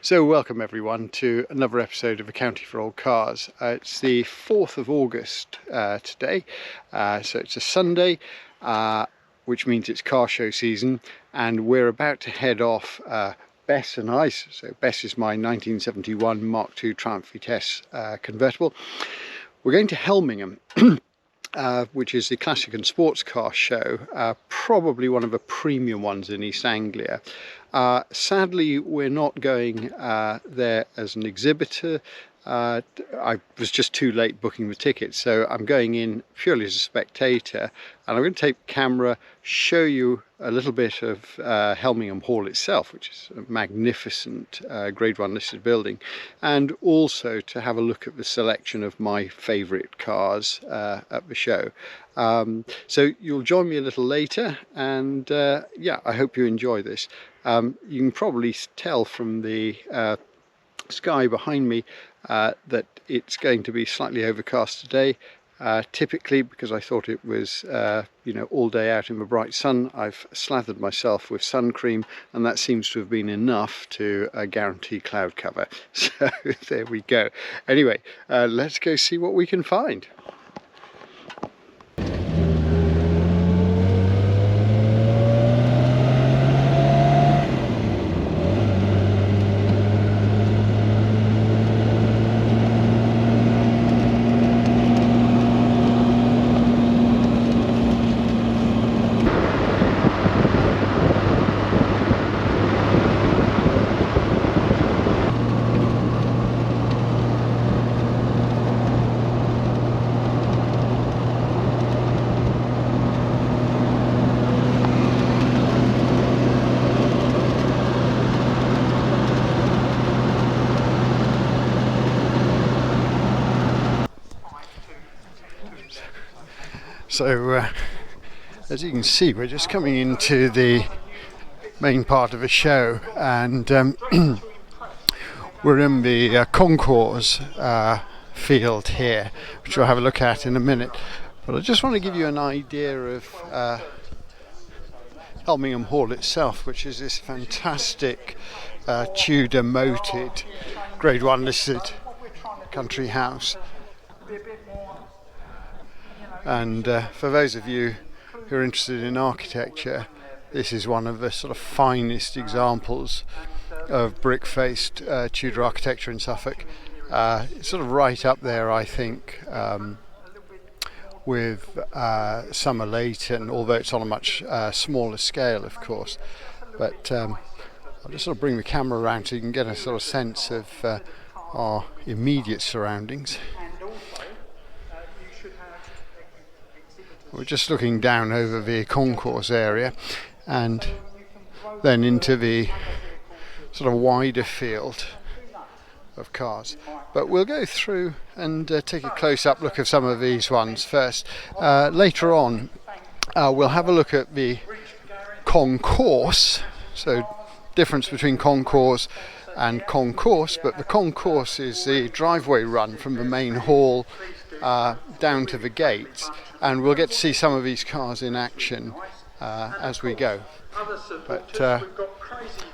So welcome everyone to another episode of A County for Old Cars. It's the 4th of August today, so it's a Sunday, which means it's car show season, and we're about to head off, Bess and I. So Bess is my 1971 Mark II Triumph Vitesse convertible. We're going to Helmingham, which is the classic and sports car show, probably one of the premium ones in East Anglia. Sadly, we're not going there as an exhibitor. I was just too late booking the tickets, so I'm going in purely as a spectator, and I'm going to take the camera, show you a little bit of Helmingham Hall itself, which is a magnificent Grade 1 listed building, and also to have a look at the selection of my favourite cars at the show. So you'll join me a little later, and yeah, I hope you enjoy this. You can probably tell from the sky behind me that it's going to be slightly overcast today. Typically, because I thought it was all day out in the bright sun, I've slathered myself with sun cream, and that seems to have been enough to guarantee cloud cover. So there we go. Anyway, let's go see what we can find. So as you can see, we're just coming into the main part of the show, and we're in the concourse field here, which we'll have a look at in a minute. But I just want to give you an idea of Helmingham Hall itself, which is this fantastic Tudor moated Grade 1 listed country house. And for those of you who are interested in architecture, this is one of the sort of finest examples of brick-faced Tudor architecture in Suffolk. It's sort of right up there, I think, with Summer Leighton, although it's on a much smaller scale, of course. But I'll just sort of bring the camera around so you can get a sort of sense of our immediate surroundings. We're just looking down over the concourse area and then into the sort of wider field of cars. But we'll go through and take a close-up look at some of these ones first. Later on, we'll have a look at the concourse, so difference between concourse and concourse, but the concourse is the driveway run from the main hall down to the gates, and we'll get to see some of these cars in action as we go. But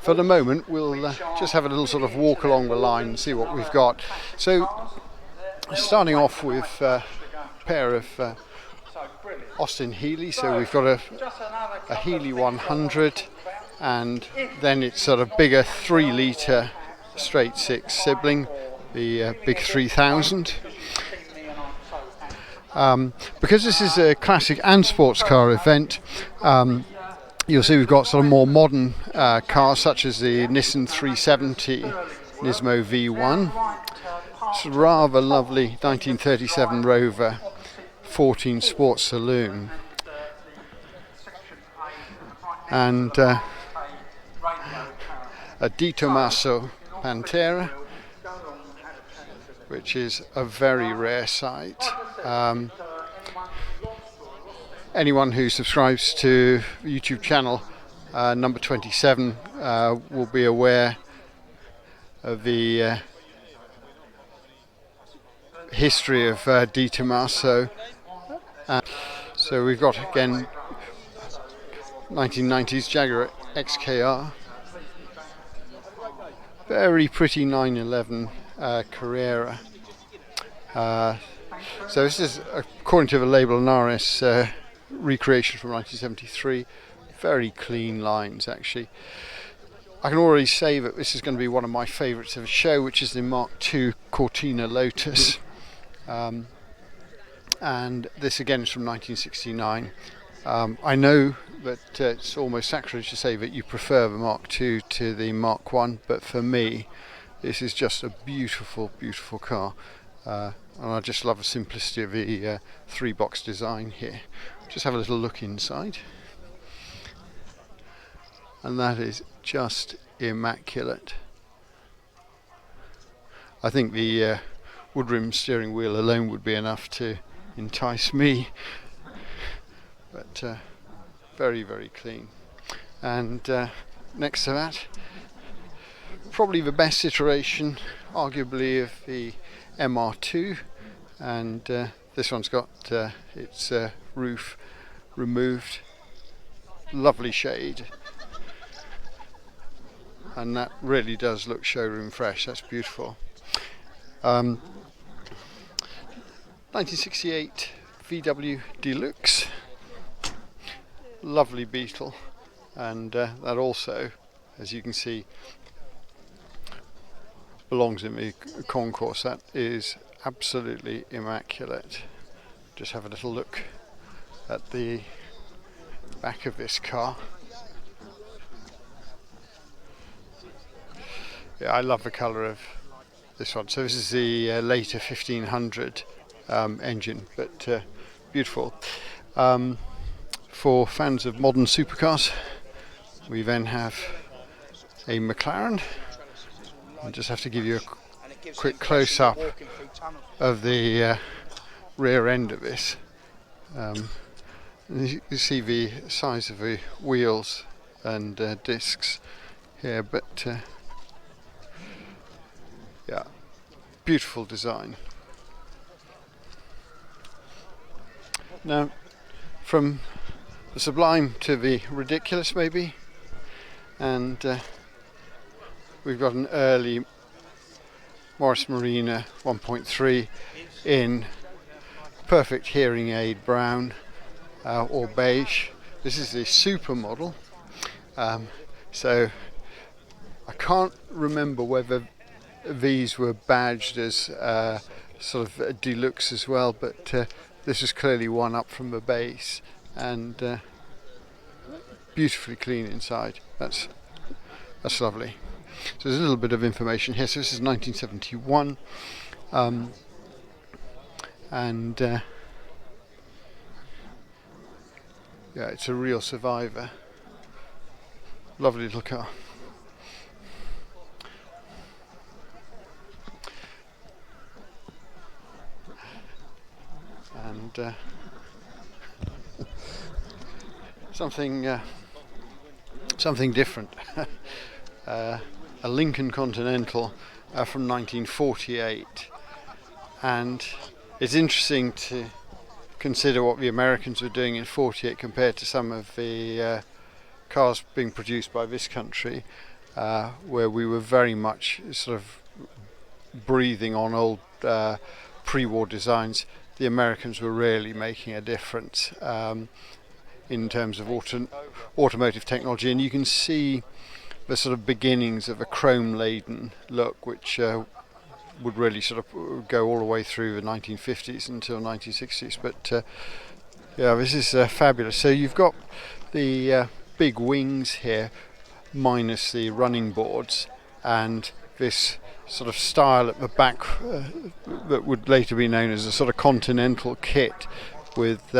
for the moment, we'll just have a little sort of walk along the line and see what we've got. So starting off with a pair of Austin Healey. So we've got a Healey 100, and then it's sort of bigger 3-litre straight 6 sibling, the big 3000. Because this is a classic and sports car event, you'll see we've got sort of more modern cars such as the Nissan 370 Nismo V1. It's a rather lovely 1937 Rover 14 Sports Saloon, and a Di Tommaso Pantera, which is a very rare sight. Anyone who subscribes to the YouTube channel number 27 will be aware of the history of Di Tommaso. So we've got again 1990s Jaguar XKR, Very pretty 911 Carrera. So this is, according to the label, an RS recreation from 1973. Very clean lines, actually. I can already say that this is going to be one of my favourites of the show, which is the Mark II Cortina Lotus. And this again is from 1969. I know that it's almost sacrilege to say that you prefer the Mark II to the Mark I, but for me this is just a beautiful, beautiful car, and I just love the simplicity of the three-box design here. Just have a little look inside, and that is just immaculate. I think the wood rim steering wheel alone would be enough to entice me, but very, very clean. And next to that, probably the best iteration arguably of the MR2, and this one's got its roof removed. Lovely shade, and that really does look showroom fresh. That's beautiful. 1968 VW Deluxe, lovely Beetle, and that also, as you can see, belongs in the concourse. That is absolutely immaculate. Just have a little look at the back of this car. Yeah, I love the colour of this one. So this is the later 1500 engine, but beautiful. For fans of modern supercars, we then have a McLaren. I just have to give you a quick close-up of the rear end of this. You see the size of the wheels and discs here, but yeah, beautiful design. Now, from the sublime to the ridiculous, maybe, and we've got an early Morris Marina 1.3 in perfect hearing aid brown or beige. This is the super model, so I can't remember whether these were badged as sort of a deluxe as well, but this is clearly one up from the base, and beautifully clean inside. That's lovely. So there's a little bit of information here. So this is 1971, and yeah, it's a real survivor. Lovely little car. And something different. A Lincoln Continental from 1948, and it's interesting to consider what the Americans were doing in 48 compared to some of the cars being produced by this country, where we were very much sort of breathing on old pre-war designs. The Americans were really making a difference in terms of automotive technology, and you can see the sort of beginnings of a chrome-laden look, which would really sort of go all the way through the 1950s until 1960s. But yeah, this is fabulous. So you've got the big wings here, minus the running boards, and this sort of style at the back that would later be known as a sort of Continental kit, with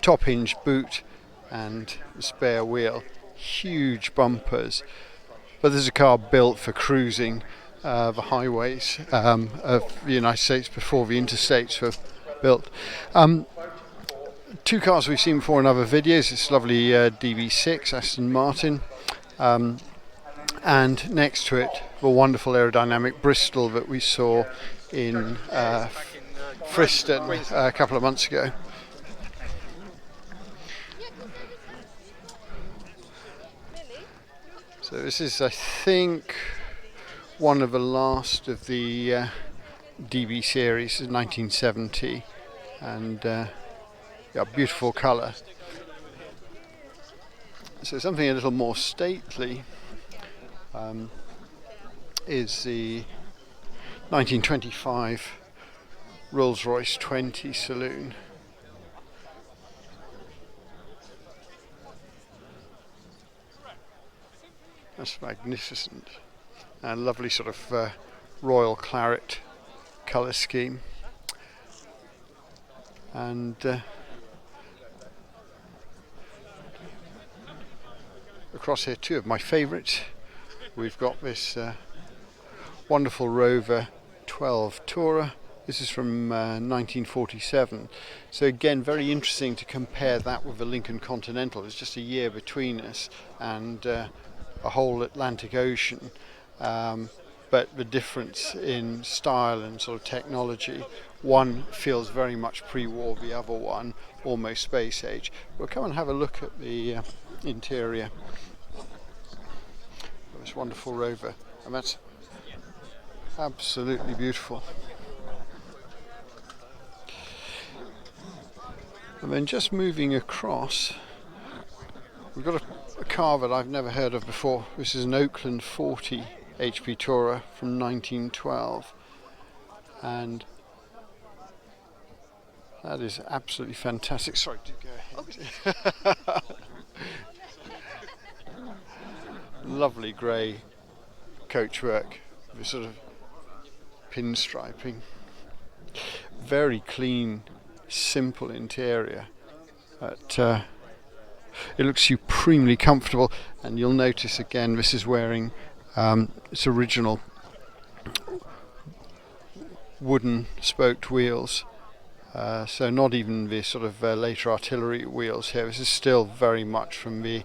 top hinge boot and spare wheel, huge bumpers. But there's a car built for cruising the highways of the United States before the interstates were built. Two cars we've seen before in other videos. This lovely DB6 Aston Martin, and next to it the wonderful aerodynamic Bristol that we saw in Friston a couple of months ago. So this is, I think, one of the last of the DB series, 1970, and yeah, beautiful colour. So something a little more stately is the 1925 Rolls-Royce 20 Saloon. That's magnificent, and lovely sort of royal claret colour scheme. And across here, two of my favourites. We've got this wonderful Rover 12 Tourer. This is from 1947. So again, very interesting to compare that with the Lincoln Continental. There's just a year between us, and a whole Atlantic Ocean. But the difference in style and sort of technology, one feels very much pre-war, the other one almost space age. We'll come and have a look at the interior of this wonderful Rover, and that's absolutely beautiful. And then just moving across, we've got a car that I've never heard of before. This is an Oakland 40 HP Tourer from 1912, and that is absolutely fantastic. Sorry, do go ahead. Lovely grey coachwork with sort of pinstriping. Very clean, simple interior. But it looks supremely comfortable, and you'll notice again this is wearing its original wooden spoked wheels, so not even the sort of later artillery wheels here. This is still very much from the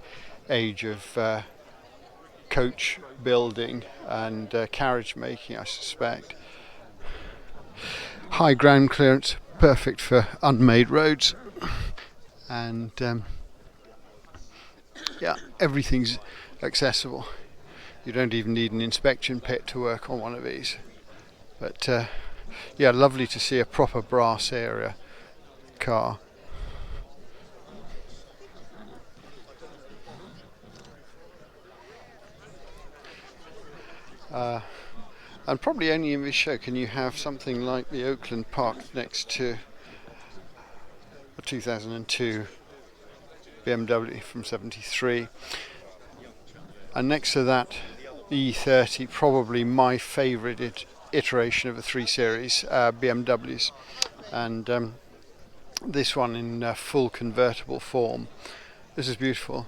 age of coach building and carriage making, I suspect. High ground clearance, perfect for unmade roads, and yeah, everything's accessible. You don't even need an inspection pit to work on one of these. But yeah, lovely to see a proper brass area car. And probably only in this show can you have something like the Oakland parked next to a 2002 BMW from 73. And next to that, the E30, probably my favourite iteration of the 3 Series BMWs, and this one in full convertible form. This is beautiful.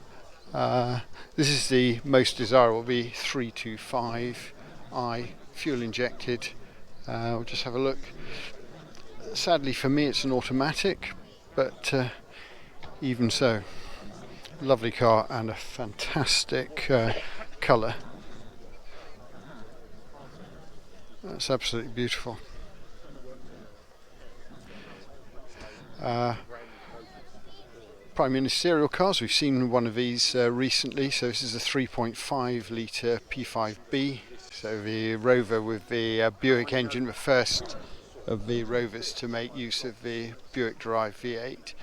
This is the most desirable, the 325i fuel injected. We'll just have a look. Sadly for me it's an automatic, but even so, lovely car and a fantastic colour. That's absolutely beautiful. Prime Ministerial cars, we've seen one of these recently. So this is a 3.5 litre P5B, so the Rover with the Buick engine, the first of the Rovers to make use of the Buick derived V8,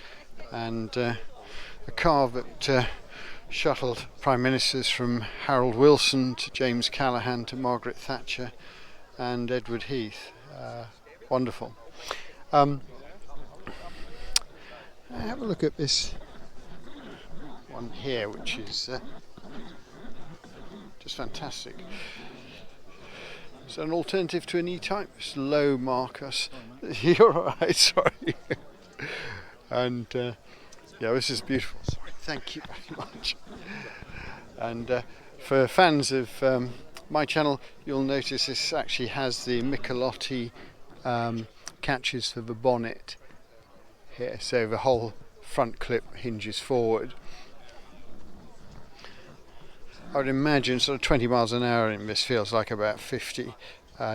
and a car that shuttled Prime Ministers from Harold Wilson to James Callaghan to Margaret Thatcher and Edward Heath. Wonderful. Have a look at this one here, which is just fantastic. It's an alternative to an E-Type. It's low Marcus. You're alright, sorry. And yeah, this is beautiful. Sorry, thank you very much. And for fans of my channel, you'll notice this actually has the Michelotti catches for the bonnet here, so the whole front clip hinges forward. I would imagine sort of 20 miles an hour in this feels like about 50.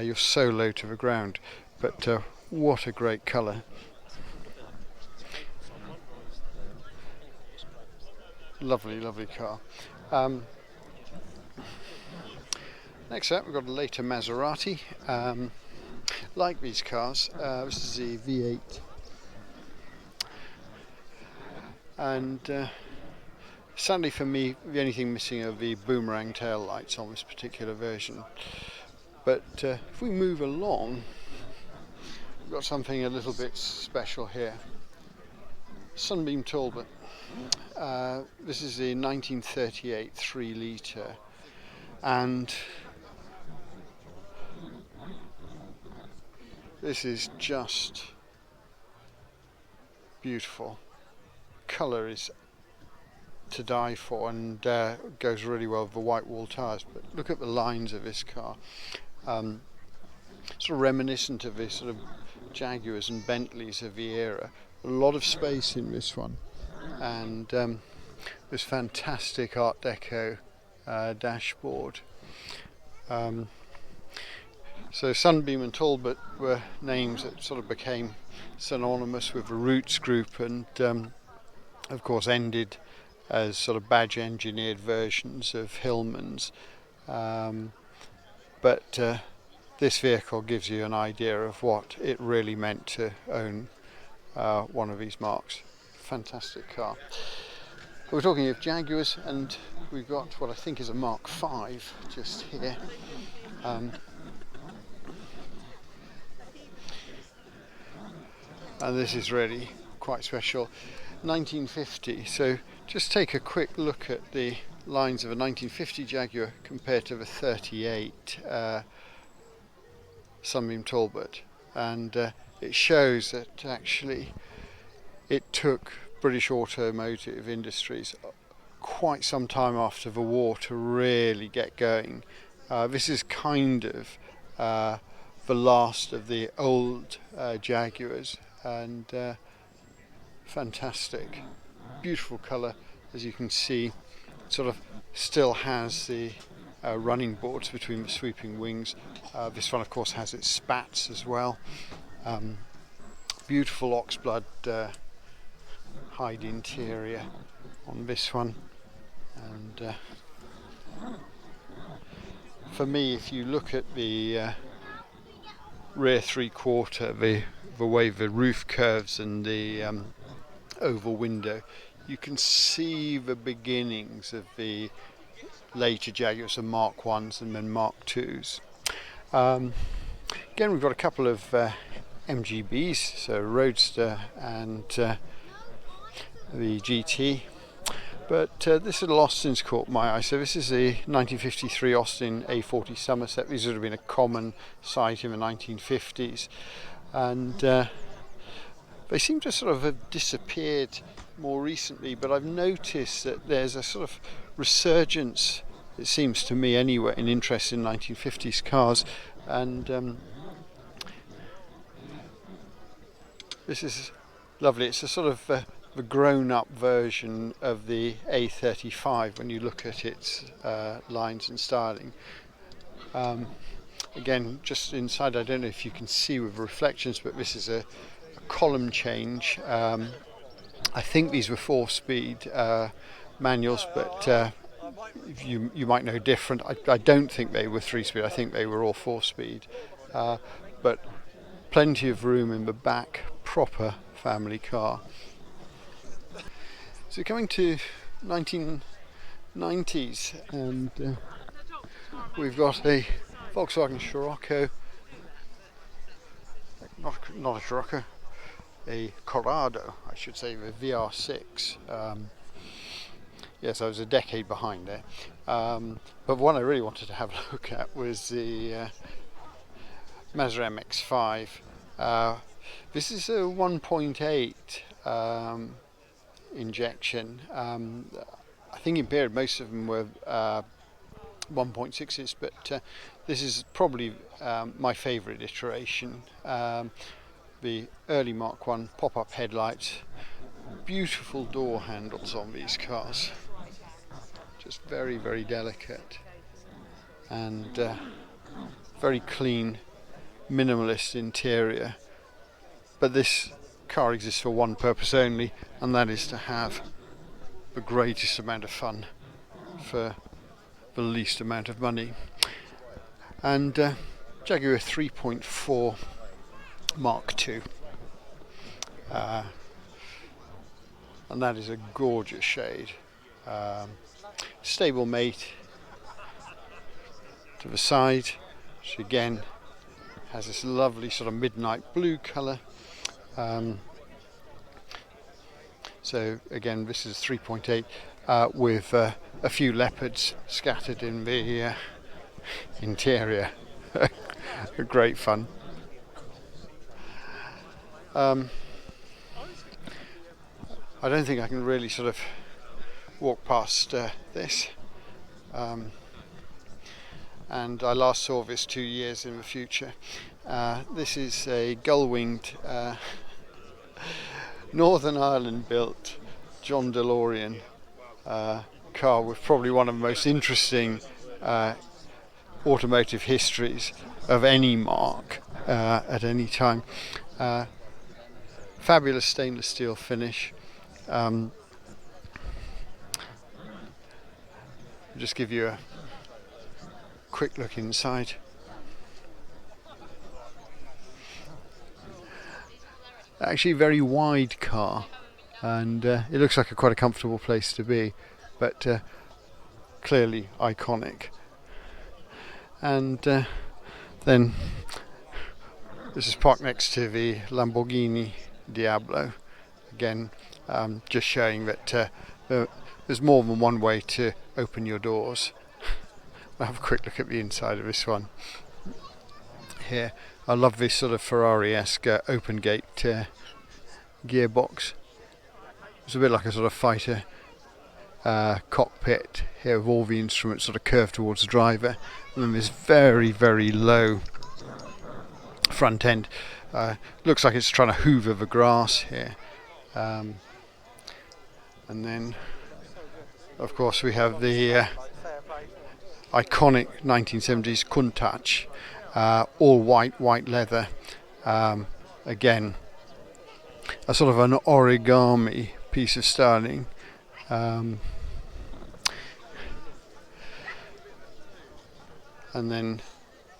You're so low to the ground, but what a great colour. Lovely, lovely car. Next up we've got a later Maserati. Like these cars, this is the V8, and sadly for me the only thing missing are the boomerang tail lights on this particular version. But if we move along, we've got something a little bit special here. Sunbeam Talbot. This is the 1938 3 litre, and this is just beautiful. Colour is to die for, and goes really well with the white wall tyres. But look at the lines of this car, sort of reminiscent of the sort of Jaguars and Bentleys of the era. A lot of space in this one, and this fantastic Art Deco dashboard. So Sunbeam and Talbot were names that sort of became synonymous with the Roots group, and of course ended as sort of badge engineered versions of Hillmans. But this vehicle gives you an idea of what it really meant to own one of these marques. Fantastic car. We're talking of Jaguars, and we've got what I think is a Mark V just here. And this is really quite special. 1950, so just take a quick look at the lines of a 1950 Jaguar compared to the 38 Sunbeam Talbot, and it shows that actually it took British automotive industries quite some time after the war to really get going. This is kind of the last of the old Jaguars, and fantastic, beautiful colour. As you can see, it sort of still has the running boards between the sweeping wings. This one of course has its spats as well. Beautiful oxblood hide interior on this one, and for me, if you look at the rear three-quarter, the way the roof curves and the oval window, you can see the beginnings of the later Jaguars, the Mark 1s and then Mark 2s. Again, we've got a couple of MGBs, so Roadster and the GT, but this little Austin's caught my eye. So this is the 1953 Austin A40 Somerset. These would have been a common sight in the 1950s, and they seem to sort of have disappeared more recently, but I've noticed that there's a sort of resurgence, it seems to me anyway, in interest in 1950s cars, and this is lovely. It's a sort of the grown-up version of the A35 when you look at its lines and styling. Again, just inside, I don't know if you can see with reflections, but this is a column change. I think these were 4-speed manuals, but you might know different. I don't think they were 3-speed. I think they were all 4-speed, but plenty of room in the back. Proper family car. So coming to 1990s, and we've got a Volkswagen Scirocco, not a Scirocco, a Corrado, I should say, the VR6. Yes, I was a decade behind there. But one I really wanted to have a look at was the Mazda MX-5. This is a 1.8 injection. I think in period most of them were 1.6s, but this is probably my favourite iteration. The early Mark 1 pop-up headlights, beautiful door handles on these cars, just very, very delicate, and very clean, minimalist interior. But this car exists for one purpose only, and that is to have the greatest amount of fun for the least amount of money. and Jaguar 3.4 Mark II. And that is a gorgeous shade. Stable mate to the side, which again has this lovely sort of midnight blue colour. So again, this is 3.8 with a few leopards scattered in the interior. Great fun. I don't think I can really sort of walk past this. And I last saw this 2 years in the future. This is a gull-winged Northern Ireland built John DeLorean car with probably one of the most interesting automotive histories of any marque at any time. Fabulous stainless steel finish. Just give you a quick look inside. Actually a very wide car, and it looks like quite a comfortable place to be, but clearly iconic. And then this is parked next to the Lamborghini Diablo. Again, just showing that there's more than one way to open your doors. I'll have a quick look at the inside of this one here. I love this sort of Ferrari-esque open gate gearbox. It's a bit like a sort of fighter cockpit here, with all the instruments sort of curved towards the driver, and then this very, very low front end. Looks like it's trying to hoover the grass here. And then of course we have the iconic 1970s Countach, all white leather. Again, a sort of an origami piece of styling. And then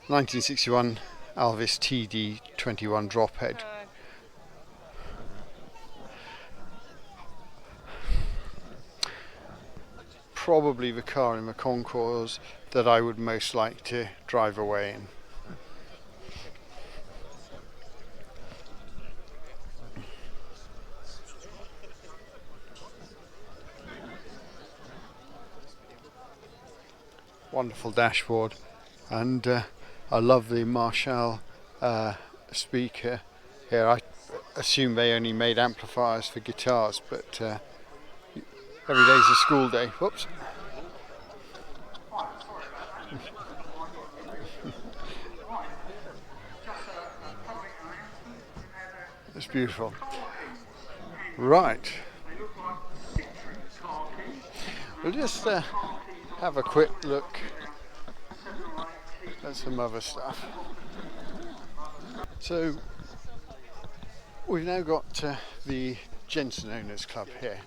1961 Alvis TD21 drophead. Probably the car in the concours that I would most like to drive away in. Wonderful dashboard, and I love the Marshall speaker here. I assume they only made amplifiers for guitars, but every day's a school day. Whoops. It's beautiful. Right. We'll just have a quick look at some other stuff. So we've now got the Jensen Owners Club here,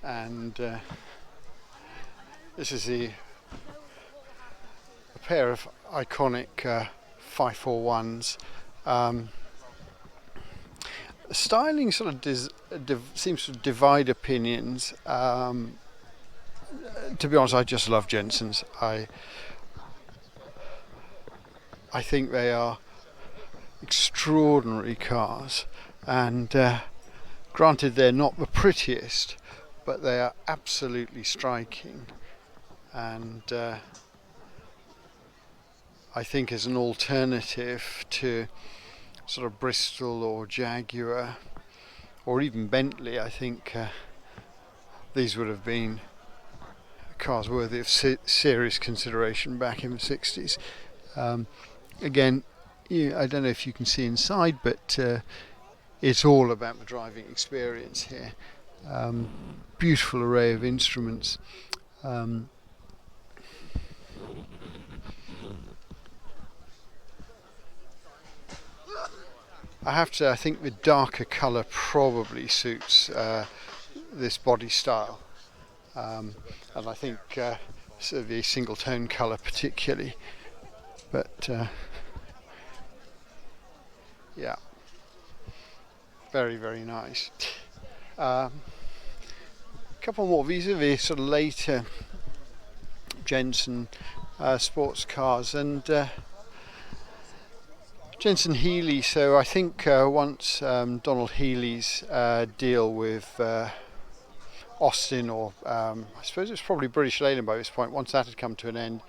and this is a pair of iconic 541s. Styling sort of seems to divide opinions. To be honest, I just love Jensens. I think they are extraordinary cars, and granted they're not the prettiest, but they are absolutely striking. And I think as an alternative to sort of Bristol or Jaguar or even Bentley, I think these would have been cars worthy of serious consideration back in the 60s. Again, I don't know if you can see inside, but it's all about the driving experience here. Beautiful array of instruments. I think the darker colour probably suits this body style, and I think the single tone colour particularly. but yeah, very, very nice. A couple more. These are the sort of later Jensen sports cars, and Jensen Healey. So I think once Donald Healey's deal with Austin, or I suppose it's probably British Leyland by this point, once that had come to an end,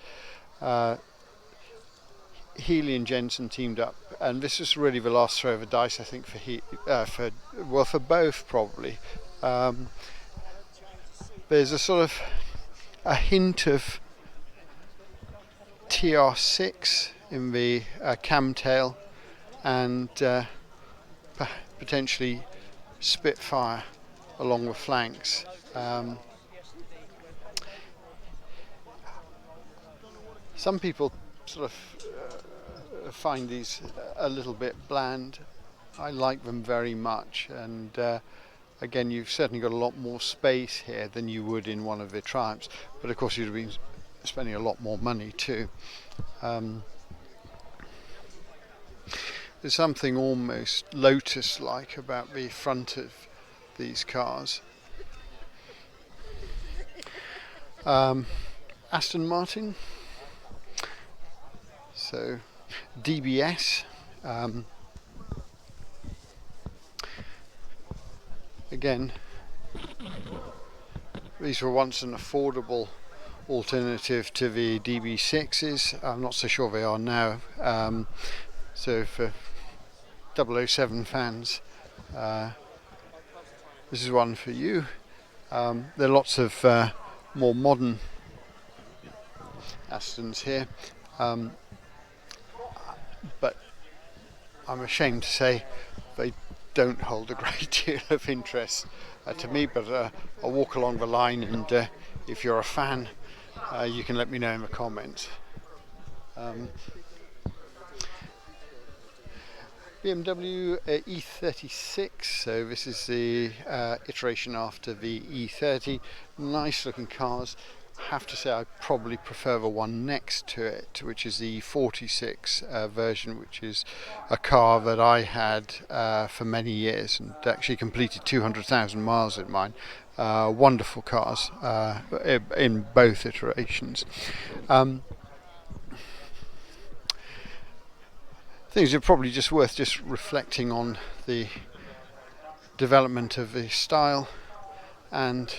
Healey and Jensen teamed up, and this was really the last throw of the dice, I think, for both probably. There's a sort of a hint of TR6 in the camtail, and potentially Spitfire along the flanks. Some people sort of find these a little bit bland. I like them very much, and again, you've certainly got a lot more space here than you would in one of the Triumphs, but of course you'd have been spending a lot more money too. There's something almost Lotus-like about the front of these cars. Aston Martin, so DBS, again, these were once an affordable alternative to the DB6s. I'm not so sure they are now. So for 007 fans, this is one for you. There are lots of more modern Astons here, but I'm ashamed to say they don't hold a great deal of interest to me, but I'll walk along the line, and if you're a fan, you can let me know in the comments. BMW E36, so this is the iteration after the E30. Nice looking cars. I have to say I probably prefer the one next to it, which is the 46 version, which is a car that I had for many years and actually completed 200,000 miles in mine. Wonderful cars in both iterations. Things are probably just worth just reflecting on the development of the style and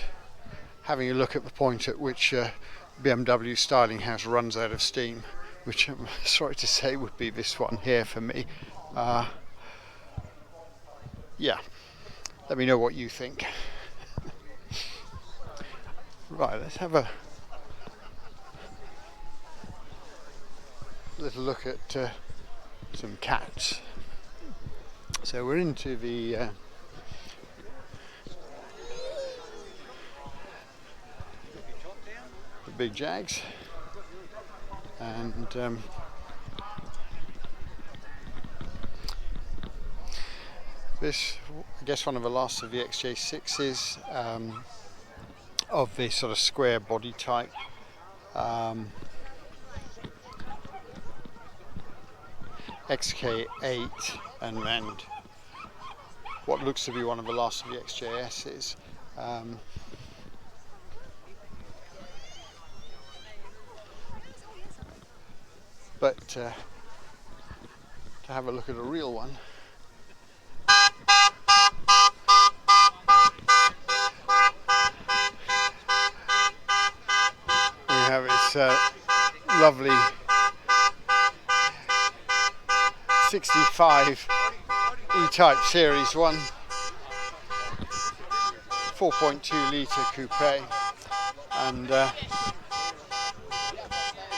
having a look at the point at which BMW styling house runs out of steam, which I'm sorry to say would be this one here for me. Yeah, let me know what you think. Right, let's have a little look at some cats. So we're into the big Jags, and this, I guess, one of the last of the XJ6s of this sort of square body type. XK8, and what looks to be one of the last of the XJSs. But to have a look at a real one, we have this lovely 65 E-Type Series 1 4.2 litre coupe, and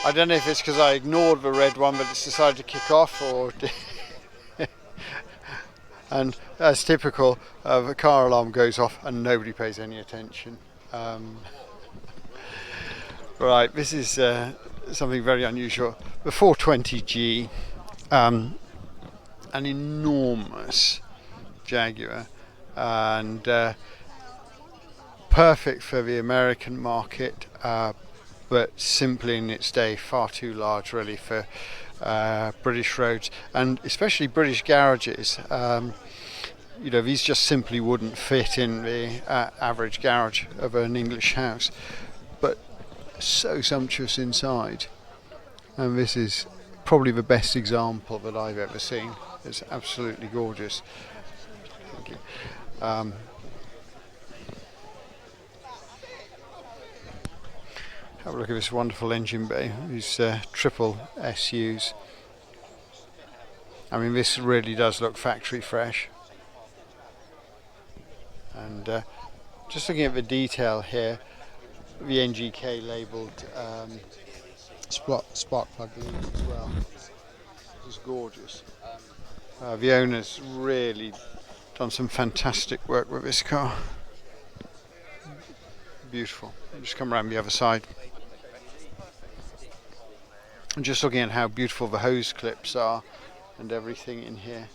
I don't know if it's because I ignored the red one but it's decided to kick off, or and as typical, the car alarm goes off and nobody pays any attention. Right, this is something very unusual. The 420G, an enormous Jaguar, and perfect for the American market, but simply in its day far too large really for British roads, and especially British garages. You know, these just simply wouldn't fit in the average garage of an English house, but so sumptuous inside. And this is probably the best example that I've ever seen. It's absolutely gorgeous. Thank you. Have a look at this wonderful engine bay, these triple SUs. I mean, this really does look factory fresh. And just looking at the detail here, the NGK labelled spark plug leads as well. This is gorgeous. The owner's really done some fantastic work with this car. Beautiful. I'll just come around the other side. And just looking at how beautiful the hose clips are and everything in here.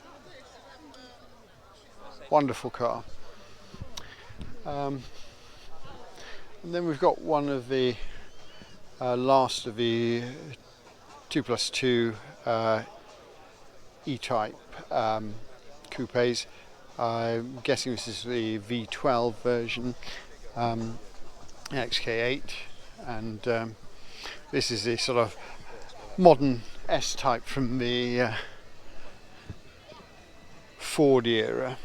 Wonderful car. And then we've got one of the last of the 2+2 E-Type coupes. I'm guessing this is the V12 version, XK8, and this is the sort of modern S-Type from the Ford era.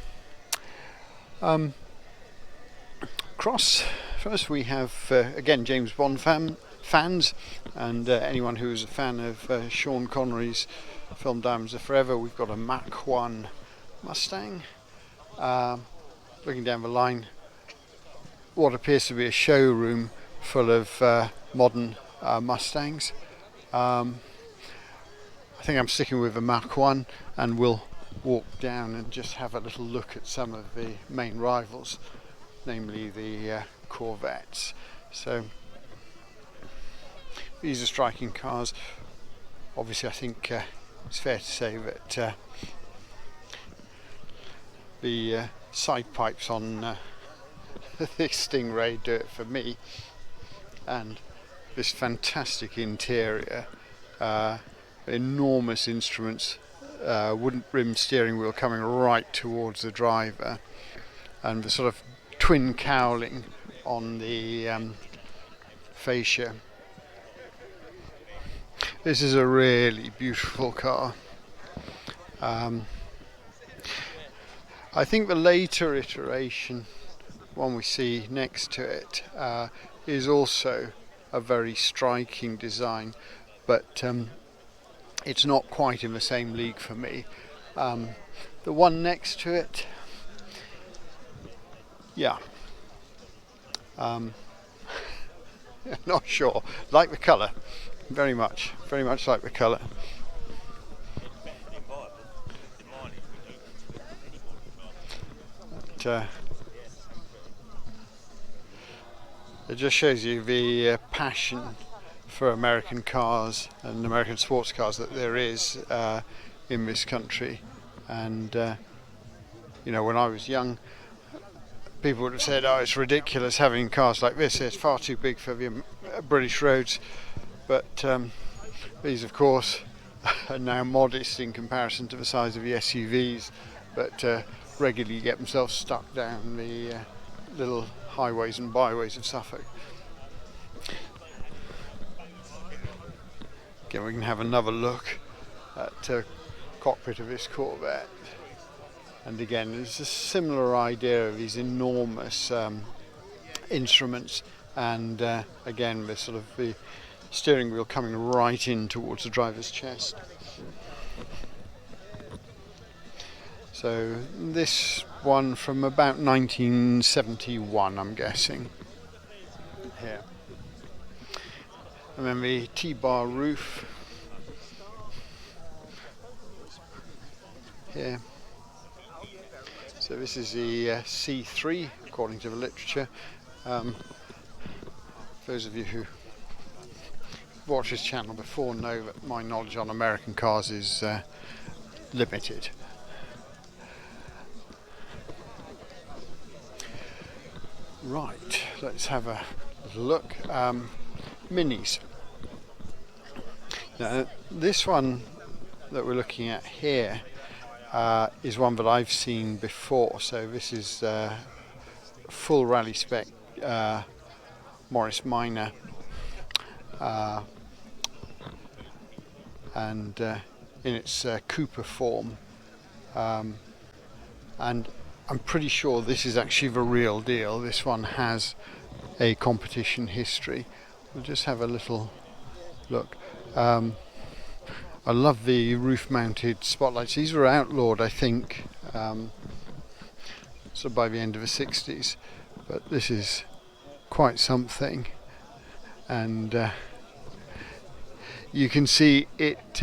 Across first we have again James Bond fans, and anyone who is a fan of Sean Connery's film Diamonds Are Forever. We've got a Mach 1 Mustang. Looking down the line, what appears to be a showroom full of modern Mustangs. I think I'm sticking with the Mach 1, and we'll walk down and just have a little look at some of the main rivals, namely the Corvettes. So these are striking cars. Obviously I think it's fair to say that the side pipes on this Stingray do it for me, and this fantastic interior, enormous instruments, wooden rim steering wheel coming right towards the driver, and the sort of twin cowling on the fascia. This is a really beautiful car. I think the later iteration, one we see next to it, is also a very striking design, but it's not quite in the same league for me. The one next to it, yeah, not sure. Like the colour, very much like the colour. It just shows you the passion for American cars and American sports cars that there is in this country. And you know, when I was young, people would have said, "Oh, it's ridiculous having cars like this. It's far too big for the British roads." But these, of course, are now modest in comparison to the size of the SUVs, but regularly get themselves stuck down the little highways and byways of Suffolk. Again, we can have another look at the cockpit of this Corvette, and again it's a similar idea of these enormous instruments, and again the sort of the steering wheel coming right in towards the driver's chest. So this one from about 1971, I'm guessing. Here. And then the T-bar roof. Here. So this is the C3, according to the literature. Those of you who watched this channel before know that my knowledge on American cars is limited. Right, let's have a look. Minis. Now, this one that we're looking at here is one that I've seen before. So this is full rally spec Morris Minor, and in its Cooper form, and I'm pretty sure this is actually the real deal. This one has a competition history. We'll just have a little look. I love the roof-mounted spotlights. These were outlawed, I think, so by the end of the 60s, but this is quite something. And you can see it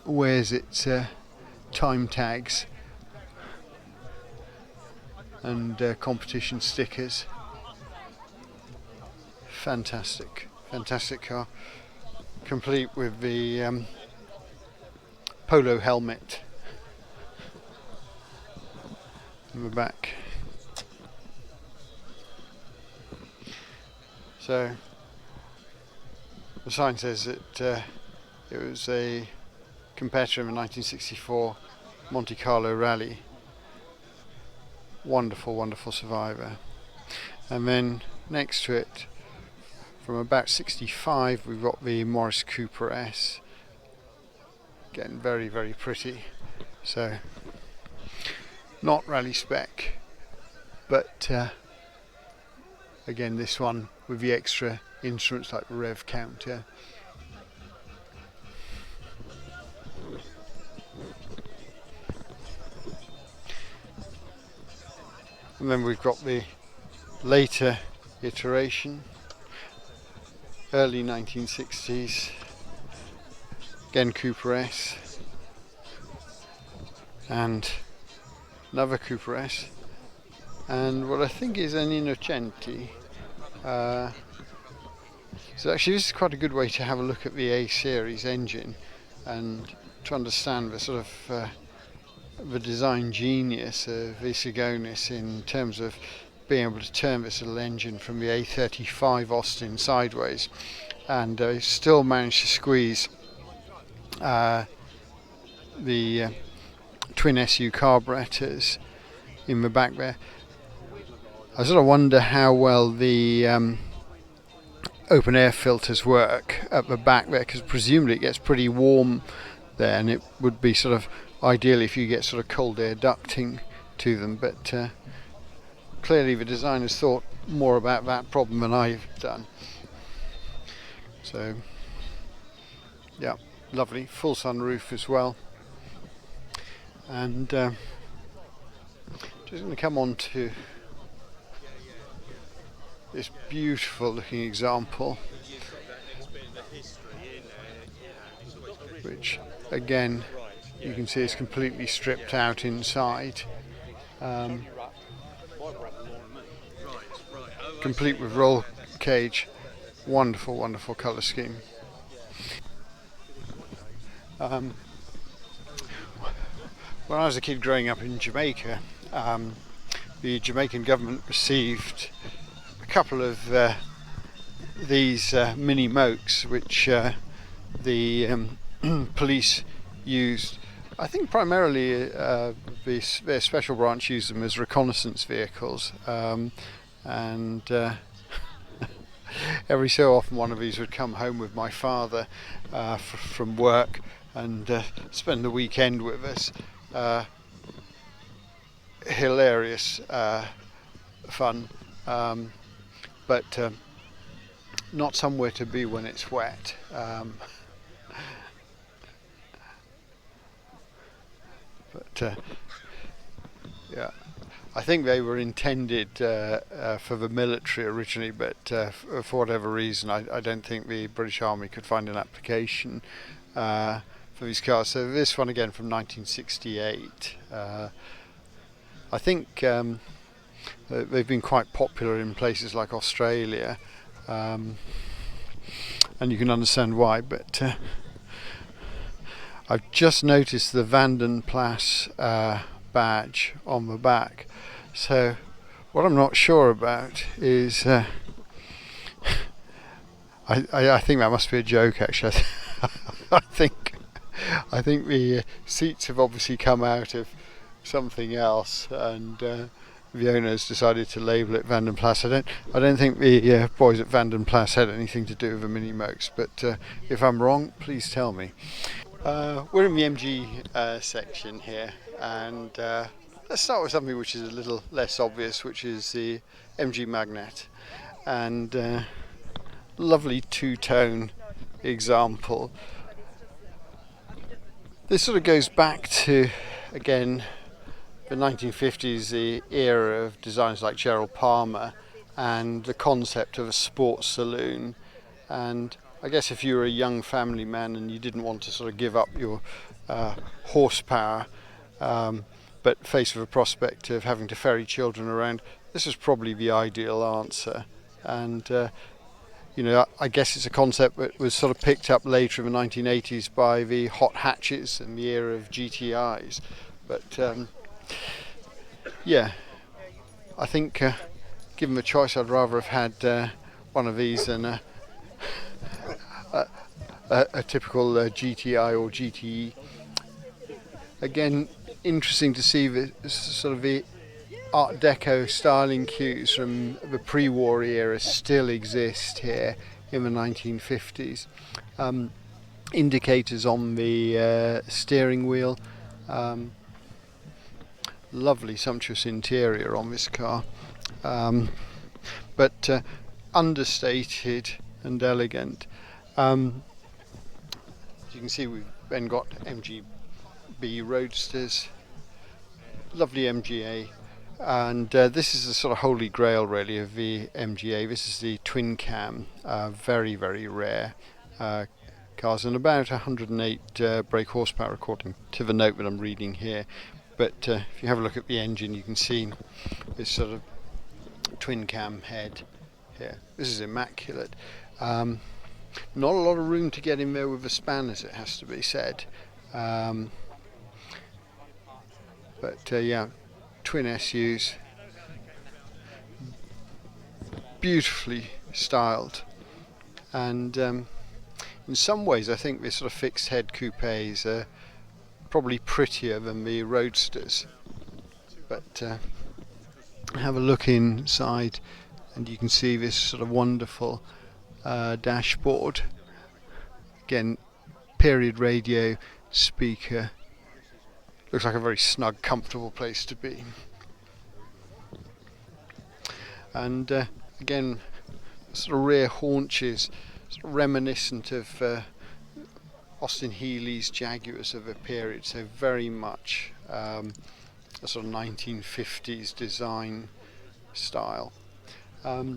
wears its time tags and competition stickers. Fantastic car, complete with the polo helmet in the back. So the sign says that it was a competitor in the 1964 Monte Carlo Rally. Wonderful survivor. And then next to it, from about 65, we've got the Morris Cooper S. Again, very pretty. So not rally spec, but again, this one with the extra instruments like the rev counter. And then we've got the later iteration, early 1960s, again Cooper S, and another Cooper S, and what I think is an Innocenti. So actually this is quite a good way to have a look at the A series engine and to understand the sort of the design genius of Isagonis in terms of being able to turn this little engine from the A35 Austin sideways and still manage to squeeze the twin SU carburetors in the back there. I sort of wonder how well the open air filters work at the back there, because presumably it gets pretty warm there, and it would be sort of ideal if you get sort of cold air ducting to them, but clearly the designers thought more about that problem than I've done. So yeah, lovely full sunroof as well. And just going to come on to this beautiful looking example, which again you can see is completely stripped out inside, complete with roll cage. Wonderful colour scheme. When I was a kid growing up in Jamaica, the Jamaican government received a couple of these mini mokes, which the police used. I think primarily their special branch used them as reconnaissance vehicles, and every so often one of these would come home with my father from work and spend the weekend with us. Hilarious fun, but not somewhere to be when it's wet. But yeah, I think they were intended for the military originally, but for whatever reason I don't think the British Army could find an application for these cars. So this one again from 1968. I think they've been quite popular in places like Australia, and you can understand why, but I've just noticed the Vanden Plas badge on the back. So what I'm not sure about is I think that must be a joke, actually. I think I think the seats have obviously come out of something else, and the owners decided to label it Vanden Plas. I don't think the boys at Vanden Plas had anything to do with the mini mokes, but if I'm wrong, please tell me. We're in the MG section here, and let's start with something which is a little less obvious, which is the MG Magnet, and lovely two-tone example. This sort of goes back to, again, the 1950s, the era of designers like Gerald Palmer and the concept of a sports saloon. And I guess if you were a young family man and you didn't want to sort of give up your horsepower, but faced with a prospect of having to ferry children around, this was probably the ideal answer. And I guess it's a concept that was sort of picked up later in the 1980s by the hot hatches and the era of GTIs. But I think given the choice, I'd rather have had one of these than a typical GTI or GTE. Again, interesting to see the sort of the Art Deco styling cues from the pre-war era still exist here in the 1950s. Indicators on the steering wheel. Lovely sumptuous interior on this car, but understated and elegant. As you can see, we've then got MGB Roadsters, lovely MGA. And this is the sort of holy grail really of the MGA. This is the twin cam, very, very rare cars, and about 108 brake horsepower according to the note that I'm reading here. But if you have a look at the engine, you can see this sort of twin cam head here. This is immaculate. Not a lot of room to get in there with the spanners, it has to be said. Twin SUs, beautifully styled, and in some ways I think this sort of fixed head coupes are probably prettier than the Roadsters. But have a look inside and you can see this sort of wonderful dashboard. Again, period radio, speaker. Looks like a very snug, comfortable place to be. And again, sort of rear haunches, sort of reminiscent of Austin Healey's Jaguars of a period, so very much a sort of 1950s design style. A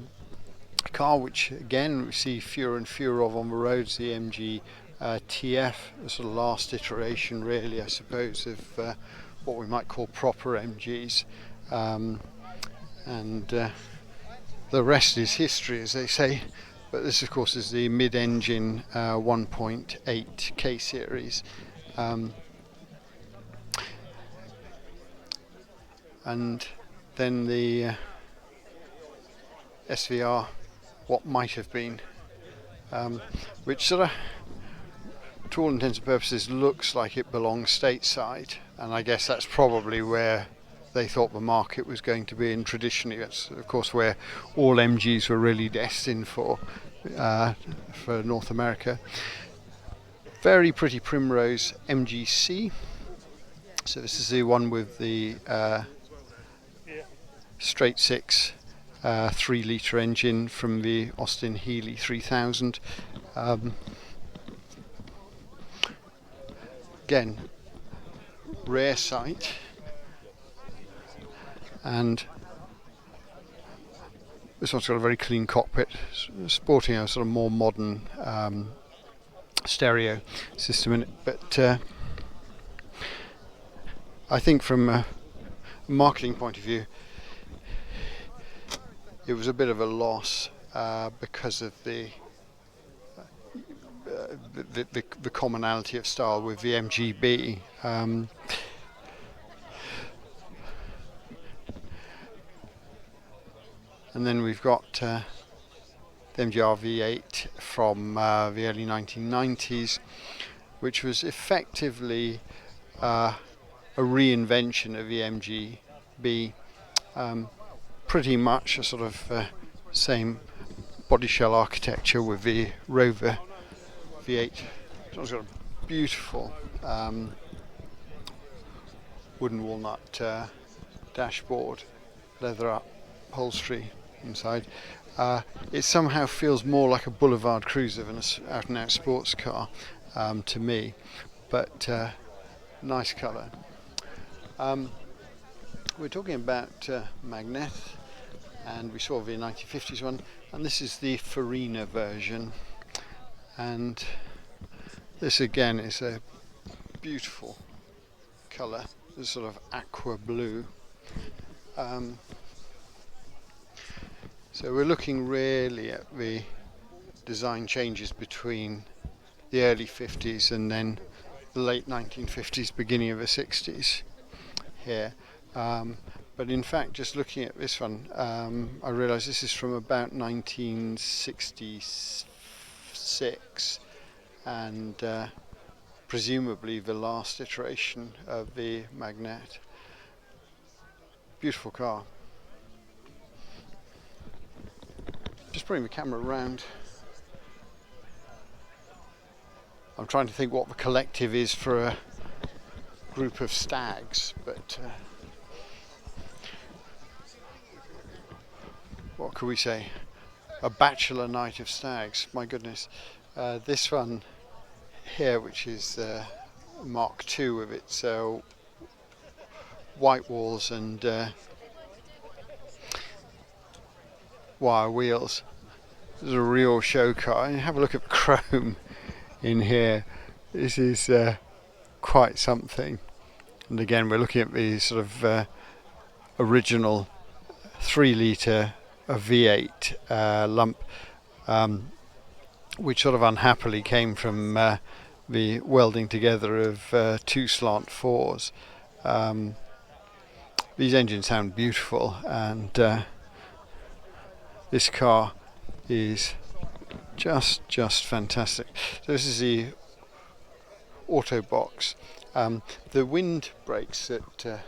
car which again we see fewer and fewer of on the roads, the MG TF, the sort of last iteration really, I suppose, of what we might call proper MGs, and the rest is history, as they say. But this of course is the mid-engine 1.8 K series, and then the SVR, what might have been, which sort of, to all intents and purposes, looks like it belongs stateside, and I guess that's probably where they thought the market was going to be, and traditionally that's of course where all MGs were really destined for North America. Very pretty Primrose MGC. So this is the one with the straight six 3 litre engine from the Austin Healey 3000. Again, rare sight, and this one's got a very clean cockpit, sporting a sort of more modern stereo system in it. But I think from a marketing point of view, it was a bit of a loss because of the commonality of style with the MGB. And then we've got the MGR V8 from the early 1990s, which was effectively a reinvention of the MGB, pretty much a sort of same body shell architecture with the Rover V8. It's got a beautiful wooden walnut dashboard, leather upholstery inside. It somehow feels more like a boulevard cruiser than an out and out sports car to me, but nice colour. We're talking about Magnet, and we saw the 1950s one, and this is the Farina version, and this again is a beautiful colour, this sort of aqua blue. So we're looking really at the design changes between the early 50s and then the late 1950s, beginning of the 60s here. But in fact, just looking at this one, I realise this is from about 1966, and presumably the last iteration of the Magnet. Beautiful car. Just bring the camera around. I'm trying to think what the collective is for a group of stags, but what could we say? A bachelor night of stags, my goodness. This one here, which is Mark II with its white walls and wire wheels. This is a real show car. And have a look at chrome in here. This is quite something. And again, we're looking at the sort of original 3-litre V8 lump, which sort of unhappily came from the welding together of 2 slant 4s. These engines sound beautiful, and this car is just fantastic. So this is the auto box. The wind brakes that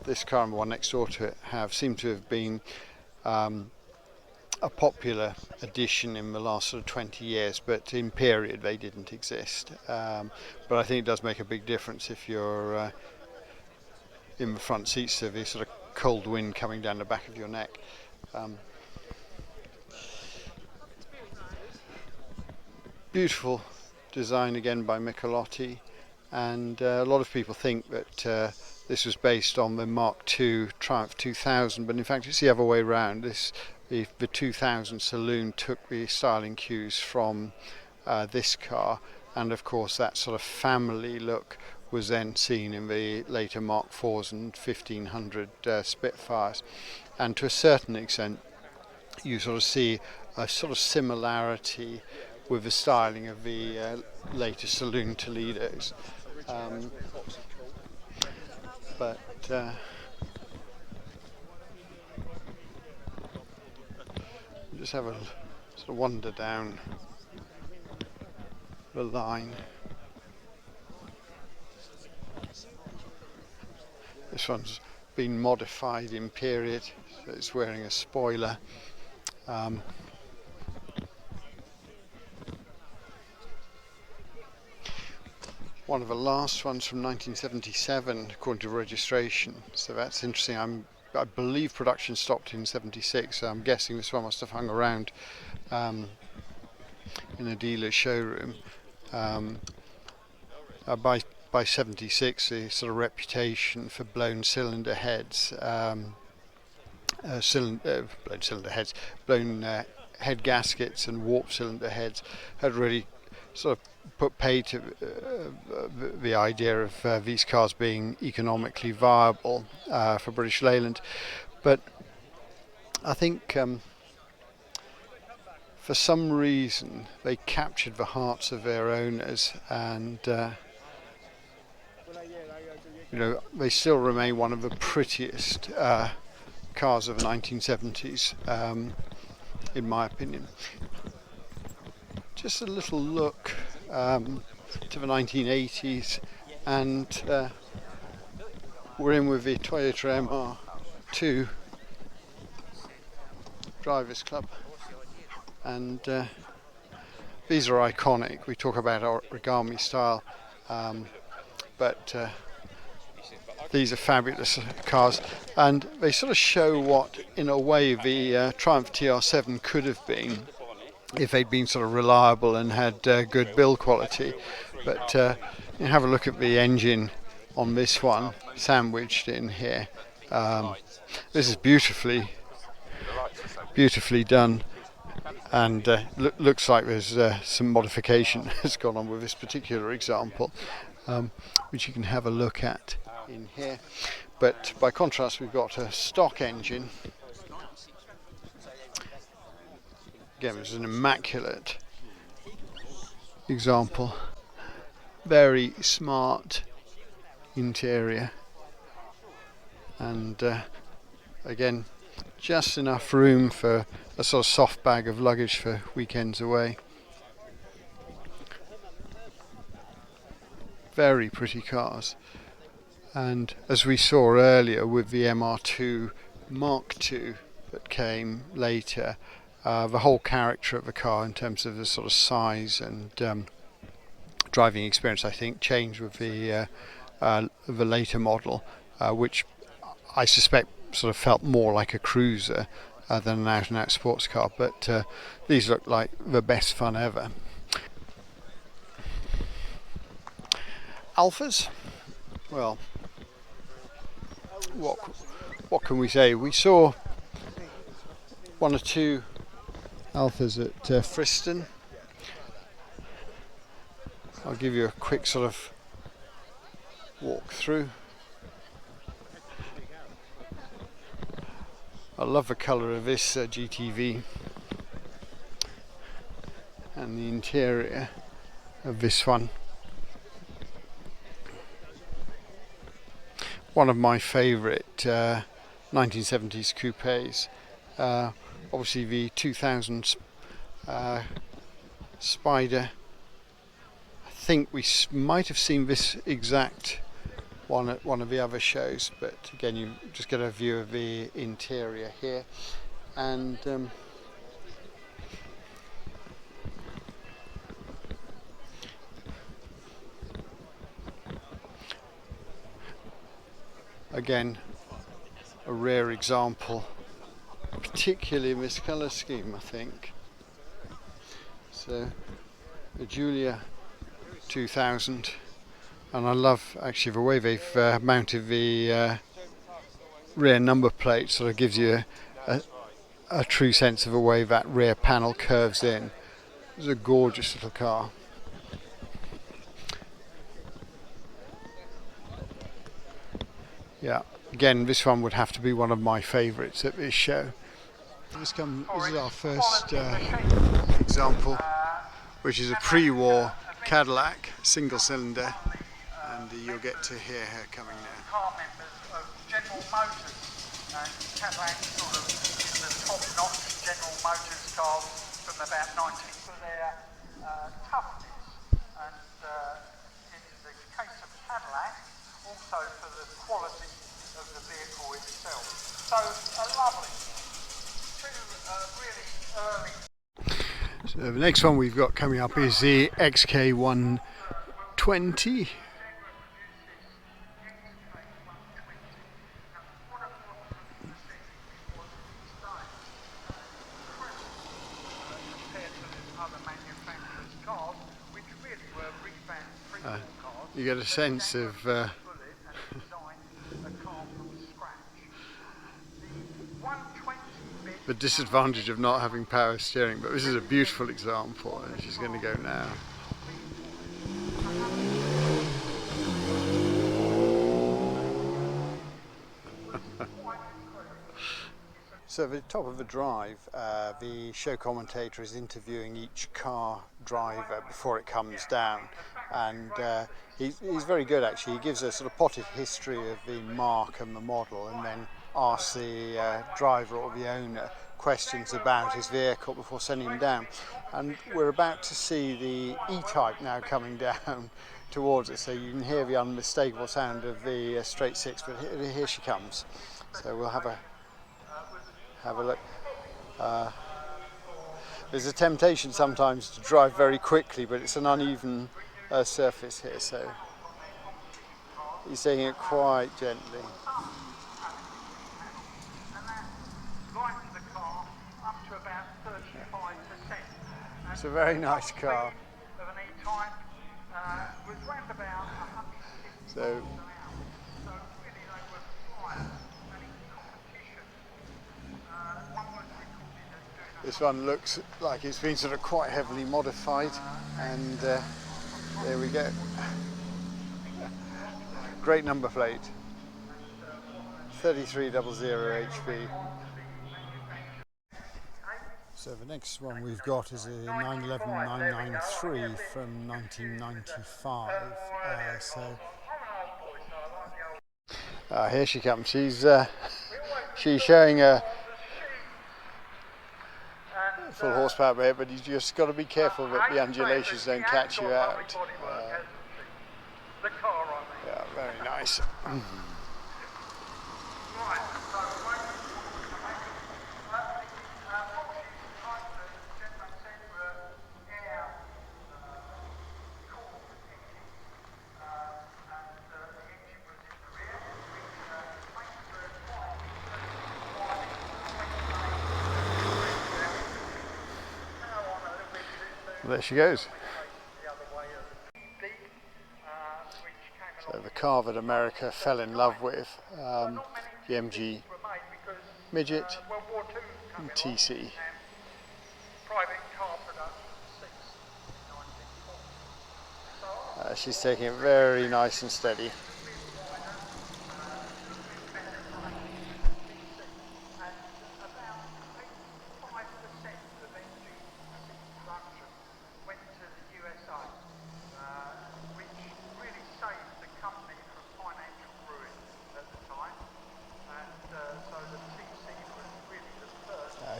this car and the one next door to it have seem to have been a popular addition in the last sort of 20 years, but in period they didn't exist. But I think it does make a big difference if you're in the front seats, so the sort of cold wind coming down the back of your neck. Beautiful design again by Michelotti, and a lot of people think that this was based on the Mark II Triumph 2000, but in fact it's the other way around. The 2000 saloon took the styling cues from this car, and of course that sort of family look was then seen in the later Mark IVs and 1500 Spitfires, and to a certain extent you sort of see a sort of similarity with the styling of the later saloon Toledos. But just have a sort of wander down the line. This one's been modified in period, so it's wearing a spoiler. One of the last ones from 1977 according to registration, so that's interesting. I believe production stopped in 76, so I'm guessing this one must have hung around in a dealer's showroom. By 76, the sort of reputation for blown cylinder heads, blown head gaskets and warped cylinder heads had really sort of put pay to the idea of these cars being economically viable for British Leyland. But I think for some reason they captured the hearts of their owners, and they still remain one of the prettiest cars of the 1970s, in my opinion. just a little look to the 1980s, and we're in with the Toyota MR2 Drivers Club, and these are iconic. We talk about origami style, but these are fabulous cars, and they sort of show what, in a way, the Triumph TR7 could have been if they'd been sort of reliable and had good build quality. But you have a look at the engine on this one, sandwiched in here. This is beautifully done, and looks like there's some modification has gone on with this particular example, which you can have a look at in here. But by contrast, we've got a stock engine. Again, it's an immaculate example. Very smart interior, and again, just enough room for a sort of soft bag of luggage for weekends away. Very pretty cars, and as we saw earlier with the MR2 Mark II that came later, the whole character of the car in terms of the sort of size and driving experience, I think, changed with the later model, which I suspect sort of felt more like a cruiser than an out-and-out sports car. But these look like the best fun ever. Alphas, well, what can we say? We saw one or two Alphas at Friston. I'll give you a quick sort of walk through. I love the colour of this GTV, and the interior of this one. One of my favourite 1970s coupes. Obviously the 2000 Spider. I think we might have seen this exact one at one of the other shows, but again, you just get a view of the interior here, and again, a rare example, particularly in this colour scheme, I think. So the Giulia 2000, and I love actually the way they've mounted the rear number plate. Sort of gives you a true sense of the way that rear panel curves in. It's a gorgeous little car. Yeah, again, this one would have to be one of my favourites at this show. This is our first example, which is a pre-war Cadillac single cylinder, and you'll get to hear her coming now. Car members of General Motors, and Cadillac sort of is the top-notch General Motors cars from about 19 for their toughness, and in the case of Cadillac, also for the quality of the vehicle itself. So a lovely, two really early. So the next one we've got coming up is the XK120. You get a sense of the disadvantage of not having power steering, but this is a beautiful example, and she's going to go now. So at the top of the drive, the show commentator is interviewing each car driver before it comes down, and he's very good actually. He gives a sort of potted history of the marque and the model, and then asks the driver or the owner questions about his vehicle before sending him down. And we're about to see the E-Type now coming down towards us, so you can hear the unmistakable sound of the straight six, but here she comes. So we'll have a look. There's a temptation sometimes to drive very quickly, but it's an uneven surface here, so he's taking it quite gently. It's a very nice car. So this one looks like it's been sort of quite heavily modified, and there we go. Great number plate, 3300 HP. So the next one we've got is a 911 993 from 1995. Here she comes. She's showing a full horsepower there, but you just got to be careful that the undulations don't catch you out. Yeah, very nice. There she goes. So the car that America fell in love with, the MG Midget and TC. She's taking it very nice and steady.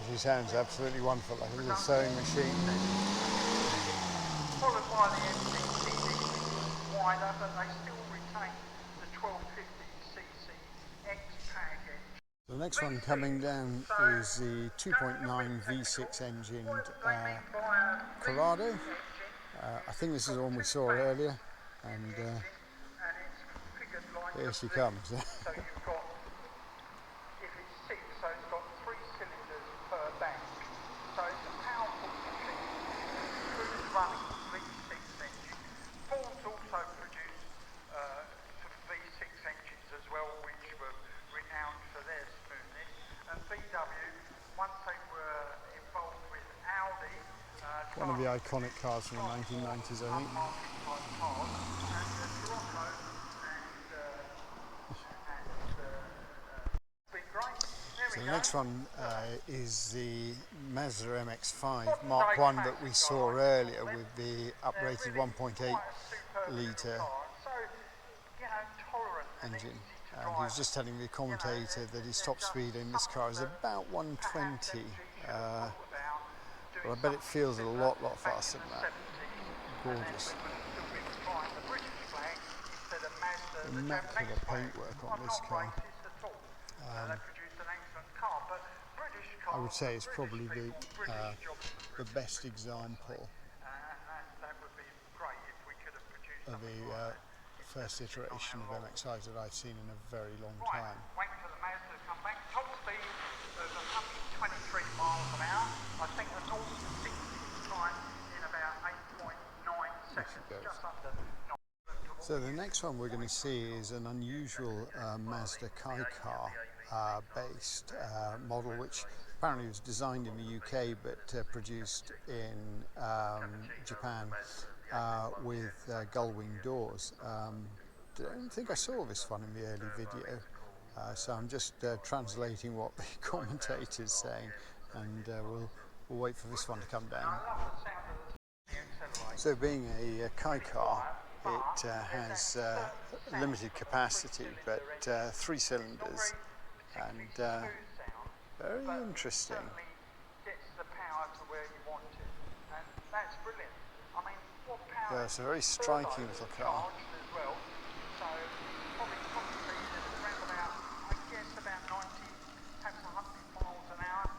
She sounds absolutely wonderful, like a little sewing machine. Followed by the MCCD wider, but they still retain the 1250cc X-Pack engine. The next one coming down is the 2.9 V6 engined Corrado. I think this is the one we saw earlier, and here she comes. One of the iconic cars from the 1990s, I think. So the next one is the Mazda MX-5 Mark 1 that we saw earlier with the uprated 1.8 litre engine. And he was just telling the commentator that his top speed in this car is about 120. But I bet it feels a lot faster than that. Gorgeous. Immaculate paintwork on this car. I would say it's probably the best example of the first iteration of MX-5s that I've seen in a very long time. Top speed of 123 miles an hour. I think the 0 to 60 time in about 8.9 seconds, just under. So the next one we're going to see is an unusual Mazda Kai-Car based model, which apparently was designed in the UK but produced in Japan with gull-wing doors. I don't think I saw this one in the early video, so I'm just translating what the commentator's saying, and we'll wait for this one to come down. So being a Kai-Car, it has limited capacity, but 3 cylinders, and very interesting. motor where you want it, and that's brilliant. I mean, what power? Yeah, it's a very striking little car. Charged as well, so probably around about, I guess, about 90, perhaps 100 miles an hour.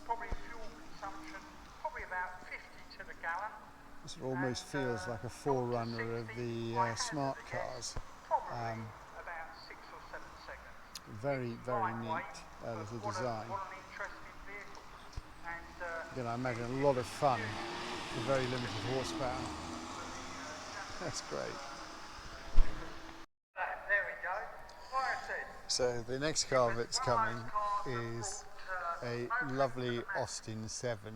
Probably fuel consumption, probably about 50 to the gallon. This almost feels like a forerunner of the smart cars. Probably about 6 or 7 seconds. Very, very neat little design. What an interesting vehicle. And Again, I imagine a lot of fun with very limited horsepower. That's great. there we go. Like I said, So the next car that's coming is a lovely Austin 7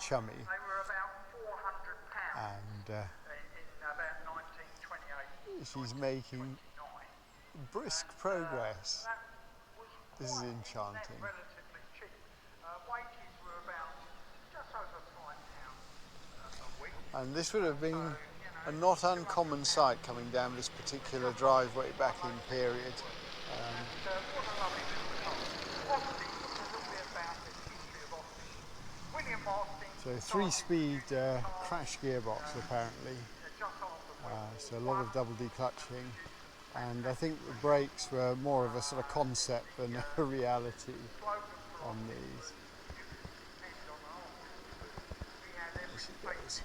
Chummy, they were about £400 and in about 1928. she's making brisk progress. This is enchanting. Relatively cheap. Wages were about just over £5 a week. And this would have been a not uncommon sight coming down this particular driveway back in period. What a lovely little car. Austin, a little bit about the history of Austin. William Austin. So 3-speed crash gearbox apparently. So a lot of double declutching. And I think the brakes were more of a sort of concept than a reality on these. There she goes.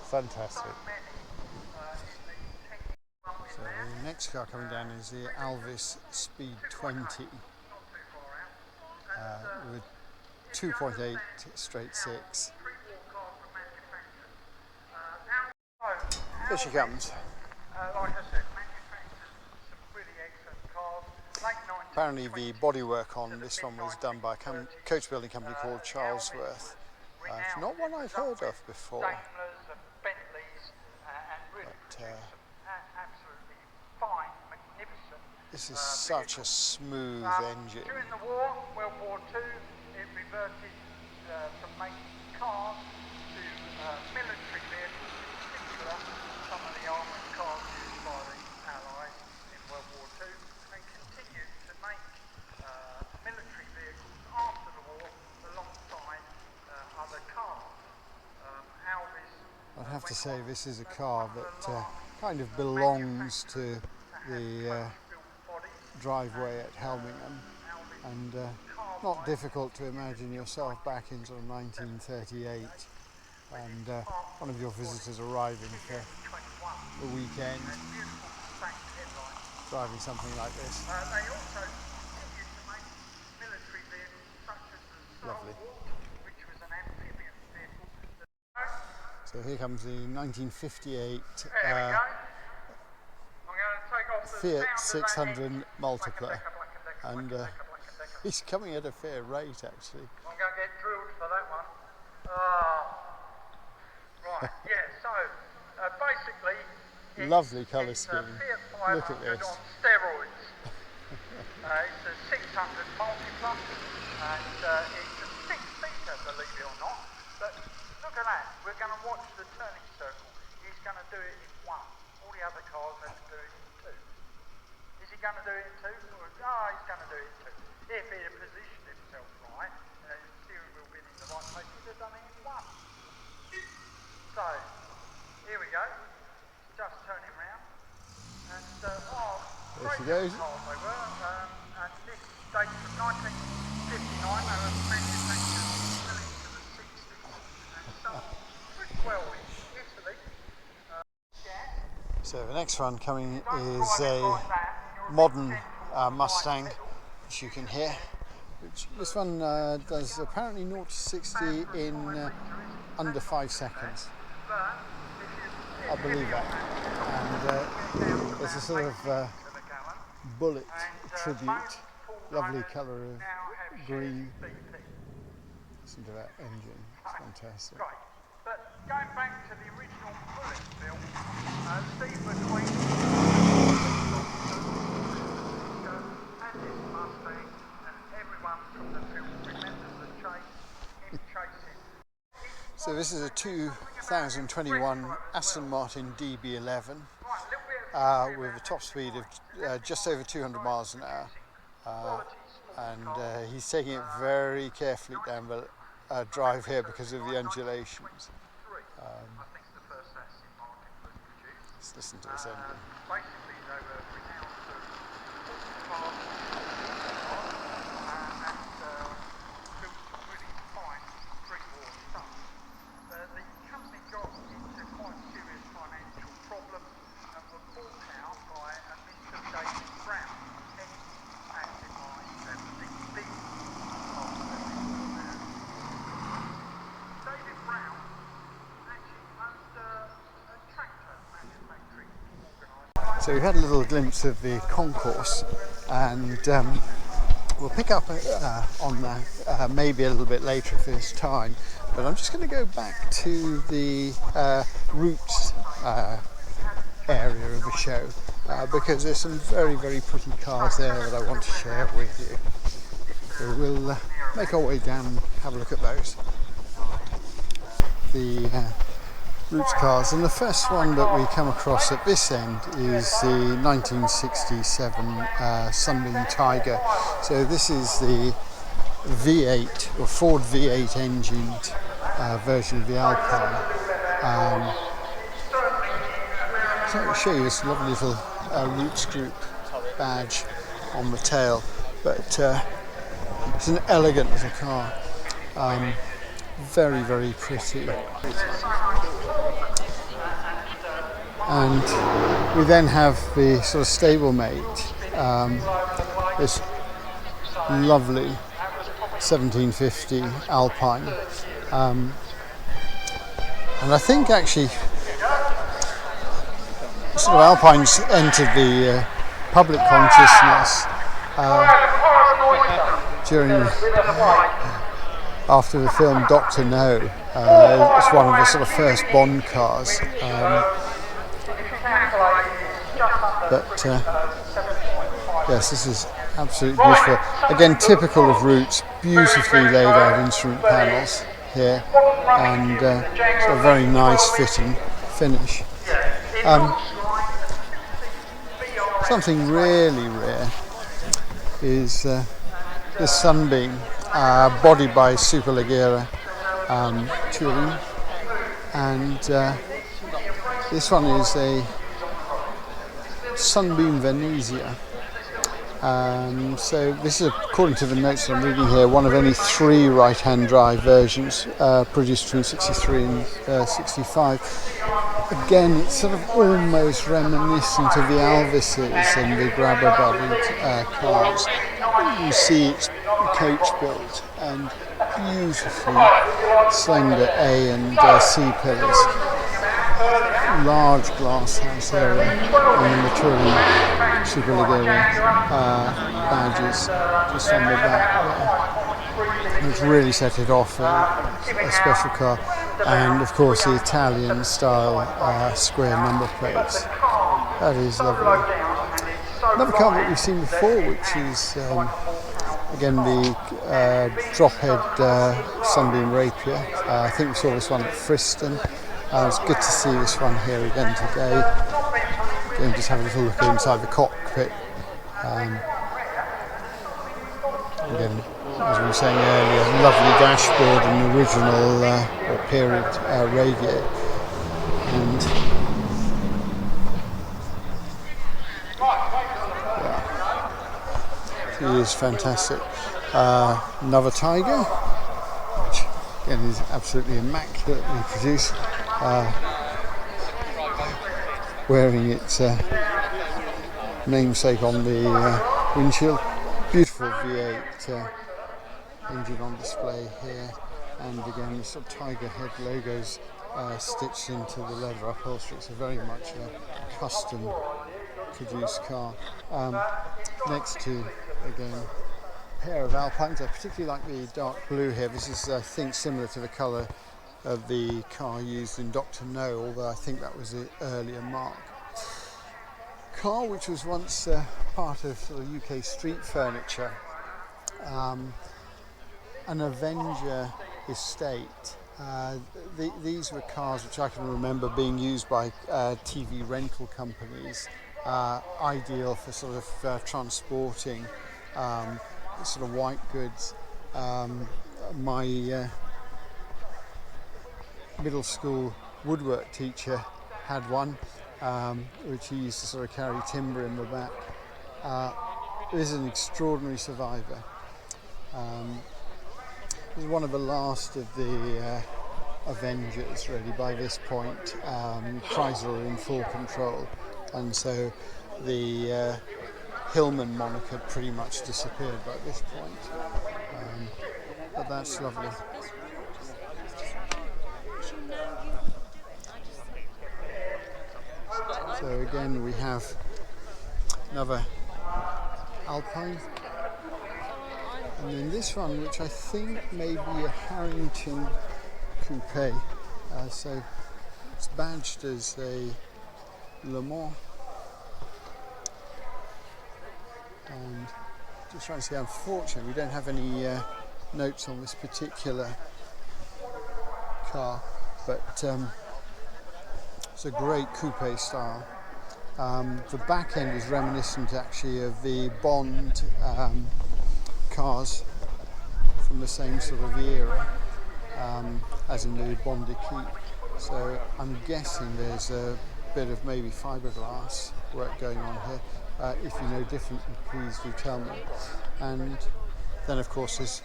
Fantastic. So the next car coming down is the Alvis Speed 20 with 2.8 straight 6. Here she comes. Like I said, manufactured some really excellent cars. Late 90s. Apparently the bodywork on this one was done by a coach building company called Charlesworth. It's not one I've heard of before. Daimlers and Bentleys and really absolutely fine, magnificent. This is such a smooth engine. During the war, World War II, it reverted from making cars to military vehicles, in particular some of the armoured cars used by the Allies in World War II, and continued to make military vehicles after the war alongside other cars. I'd have to say this is a car that kind of belongs to the driveway at Helmingham, and not difficult to imagine yourself back in sort of 1938 and one of your visitors arriving for the weekend, driving something like this. They also continued to make military vehicles such as the Lovely. which was an amphibian vehicle. So here comes the 1958 There we go. I'm going to take off the Fiat sound of that 600 engine. multipler, Blacka, and blacka. he's coming at a fair rate actually. I'm going to get drilled for that one. Right, yeah, so basically it's, Lovely colour it's scheme. a Fiat Look at 500 this. on steroids. It's a 600 multipler, and it's a 6-seater, believe it or not. But look at that, we're going to watch the turning circle. He's going to do it in 1. All the other cars have to do it in 2. Is he going to do it in 2? He's going to do it in 2. If he had positioned himself right, the steering wheel been in the right place, he'd have done it in 1. So, here we go. Just turning round. And, There she great goes. cars they were. And this dates from 1959. They were manufactured well into the 60s. And sold pretty well in Italy. So the next one coming is a modern Mustang, as you can hear. This one does apparently 0 to 60 in under 5 seconds. I believe that. And there's a sort of bullet tribute, lovely colour of green. Listen to that engine, it's fantastic. Right, but going back to the original bullet film, Steve McQueen and his Mustang, and everyone from the film remembers the chase, him chasing. So So this is a 2021 Aston Martin DB11 with a top speed of just over 200 miles an hour, and he's taking it very carefully down the drive here because of the undulations. Let's listen to this engine. Basically, they were renowned for fast and built some really fine pre-war stuff. The company got into quite serious financial problems and were bought out by a Mr. David Brown, hence Aston Martin DB after the before now. David Brown actually owned a tractor manufacturing organisation. So we've had a little glimpse of the concourse, and we'll pick up on that maybe a little bit later if there's time, but I'm just going to go back to the routes area of the show because there's some very, very pretty cars there that I want to share with you. So we'll make our way down and have a look at those. The routes cars, and the first one that we come across at this end is the 1967 Sunbeam Tiger. So this is the V8 or Ford V8 engined version of the Alpine. So I'll show you this lovely little Roots Group badge on the tail, but it's an elegant little car, very, very pretty. And we then have the sort of stablemate, this lovely 1750 Alpine, and I think actually sort of Alpines entered the public consciousness after the film Dr. No. It's one of the sort of first Bond cars. But yes, this is absolutely beautiful. Again, typical of Roots, beautifully laid out instrument panels here, and sort of very nice fitting finish. Something really rare is this Sunbeam, bodied by Superleggera tooling, and this one is a Sunbeam Venezia. So this is, according to the notes I'm reading here, one of only 3 right-hand drive versions produced between 63 and 65. Again, it's sort of almost reminiscent of the Alvises and the grabber-bodied cars. You see it's coach built and beautifully slender A and C pillars. Large glass house area, and then the touring Superleggera badges just on the back there. It's really set it off a special car, and of course the Italian style square number plates. That is lovely. Another car that we've seen before, which is again the drop head Sunbeam Rapier. I think we saw this one at Friston. It's good to see this one here again today. Again, just have a little look inside the cockpit. Again, as we were saying earlier, lovely dashboard and original or period radio. And yeah, it is fantastic. Another Tiger, which again is absolutely immaculately produced. Wearing its namesake on the windshield. Beautiful V8 engine on display here, and again the sort of tiger head logos stitched into the leather upholstery. It's very much a custom produced car. Next to, again, a pair of Alpines. I particularly like the dark blue here. This is, I think, similar to the colour of the car used in Dr. No, although I think that was the earlier mark. Car which was once part of sort of UK street furniture, an Avenger estate These were cars which I can remember being used by TV rental companies, ideal for sort of transporting sort of white goods. My middle school woodwork teacher had one, which he used to sort of carry timber in the back. This is an extraordinary survivor. This is one of the last of the Avengers, really, by this point. Chrysler are in full control, and so the Hillman moniker pretty much disappeared by this point. But that's lovely. So again, we have another Alpine, and then this one, which I think may be a Harrington coupe. So it's badged as a Le Mans, and just trying to see. Unfortunately, we don't have any notes on this particular car, but it's a great coupe style. The back end is reminiscent actually of the Bond cars from the same sort of era, as in the Bond Equipe. So I'm guessing there's a bit of maybe fiberglass work going on here. If you know differently, please do tell me. And then of course this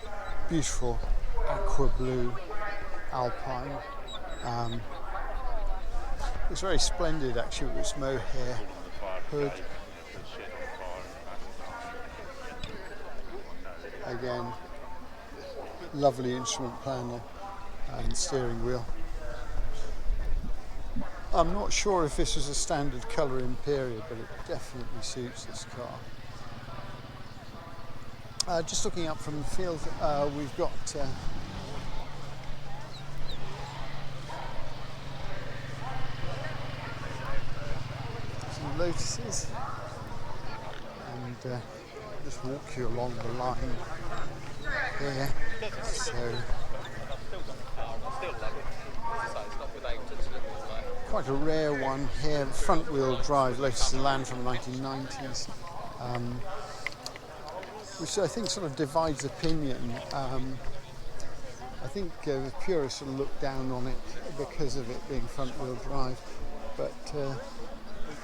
beautiful aqua blue Alpine. It's very splendid actually with its mohair hood. Again, lovely instrument panel and steering wheel. I'm not sure if this was a standard colour in period, but it definitely suits this car. Just looking up from the field, we've got some Lotuses, and just walk you along the line here. So quite a rare one here, front wheel drive Lotus Elan from the 1990s, which I think sort of divides opinion. I think the purists sort of look down on it because of it being front wheel drive, but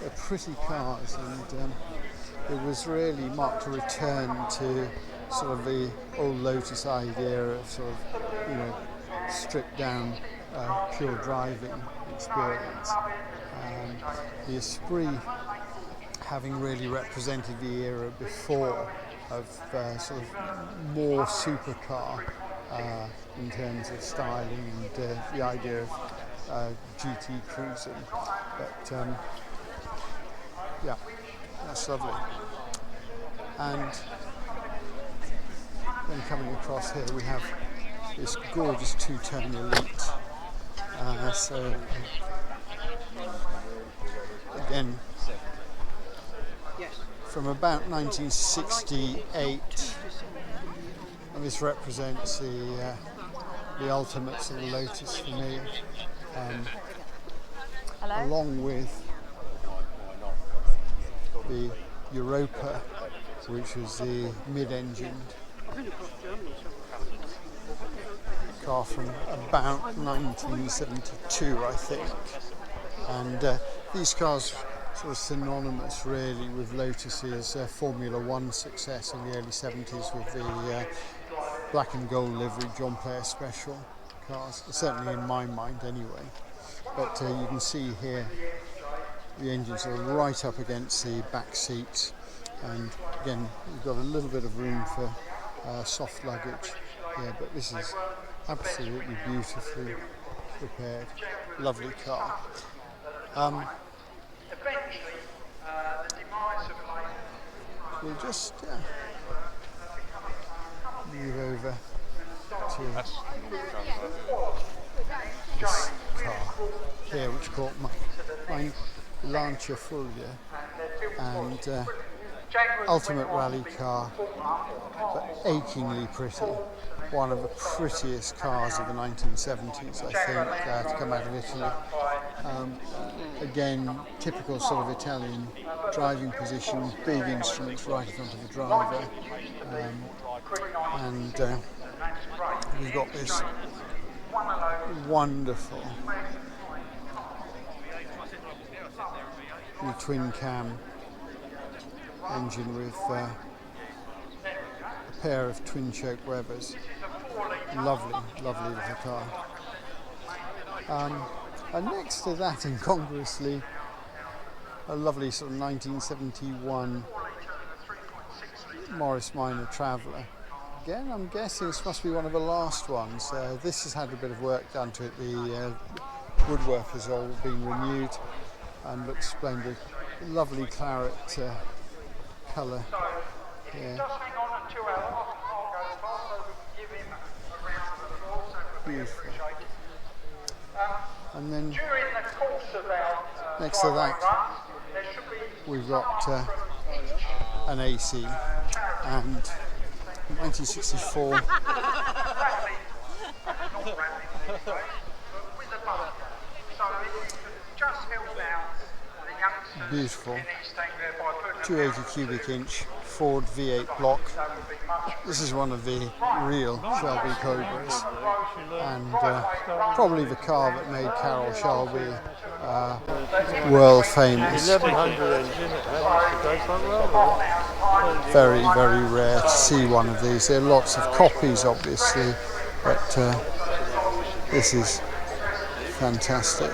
they're pretty cars, and it was really marked a return to sort of the old Lotus idea of sort of, you know, stripped down pure driving experience. The Esprit having really represented the era before of sort of more supercar in terms of styling and the idea of GT cruising. But yeah, that's lovely. And then coming across here we have this gorgeous two-tone Elite. So again, from about 1968, and this represents the ultimate sort of Lotus for me, along with the Europa, which was the mid-engined car from about 1972, I think. And these cars sort of synonymous really with Lotus's Formula One success in the early 70s with the black and gold livery John Player Special cars, certainly in my mind anyway. But you can see here the engines are right up against the back seats, and again we've got a little bit of room for soft luggage here, but this is absolutely beautifully prepared, lovely car. We'll just move over to this car here, which caught my Lancia Fulvia, and ultimate rally car, but achingly pretty. one of the prettiest cars of the 1970s, I think, to come out of Italy. Again, typical sort of Italian driving position, big instruments right in front of the driver, and we've got this wonderful twin cam engine with a pair of twin choke Webers. Lovely, lovely little car. And next to that, incongruously, a lovely sort of 1971 Morris Minor Traveller. Again, I'm guessing this must be one of the last ones. This has had a bit of work done to it. The woodwork has all been renewed and looks splendid. Lovely claret colour here. Beautiful. And then next to that we've got an AC and 1964 beautiful 280 cubic inch Ford V8 block. This is one of the real Shelby Cobras, and probably the car that made Carroll Shelby world famous. Very, very rare to see one of these. There are lots of copies, obviously, but this is fantastic.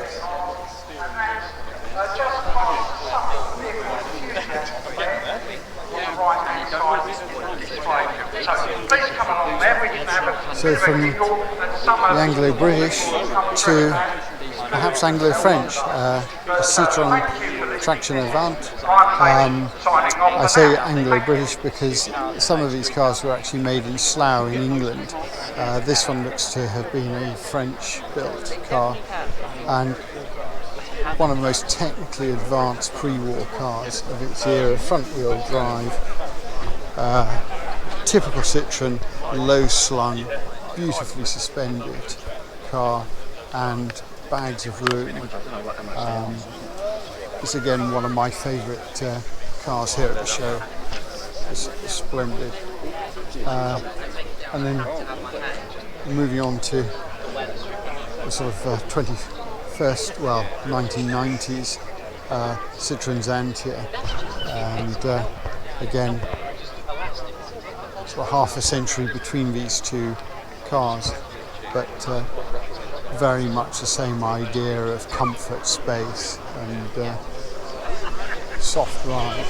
So from the Anglo-British to perhaps Anglo-French, a Citroën Traction Avant. I say Anglo-British because some of these cars were actually made in Slough in England. This one looks to have been a French-built car, and one of the most technically advanced pre-war cars of its era, front-wheel drive, typical Citroën, low-slung, beautifully suspended car, and bags of room. It's again one of my favourite cars here at the show. It's splendid. And then moving on to the sort of 1990s Citroën Xantia, and again sort of half a century between these two cars, but very much the same idea of comfort, space, and soft ride.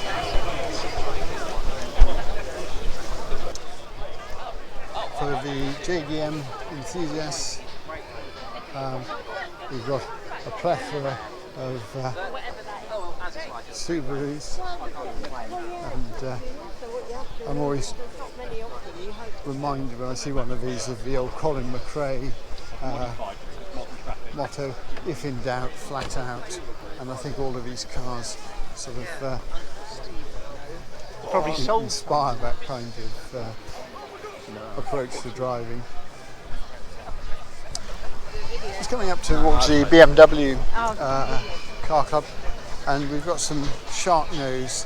For the JDM enthusiasts, we've got a plethora of Subarus, and I'm always reminded when I see one of these of the old Colin McRae motto, if in doubt, flat out, and I think all of these cars sort of probably inspire that kind of approach to driving. It's coming up towards the BMW car club, and we've got some shark nose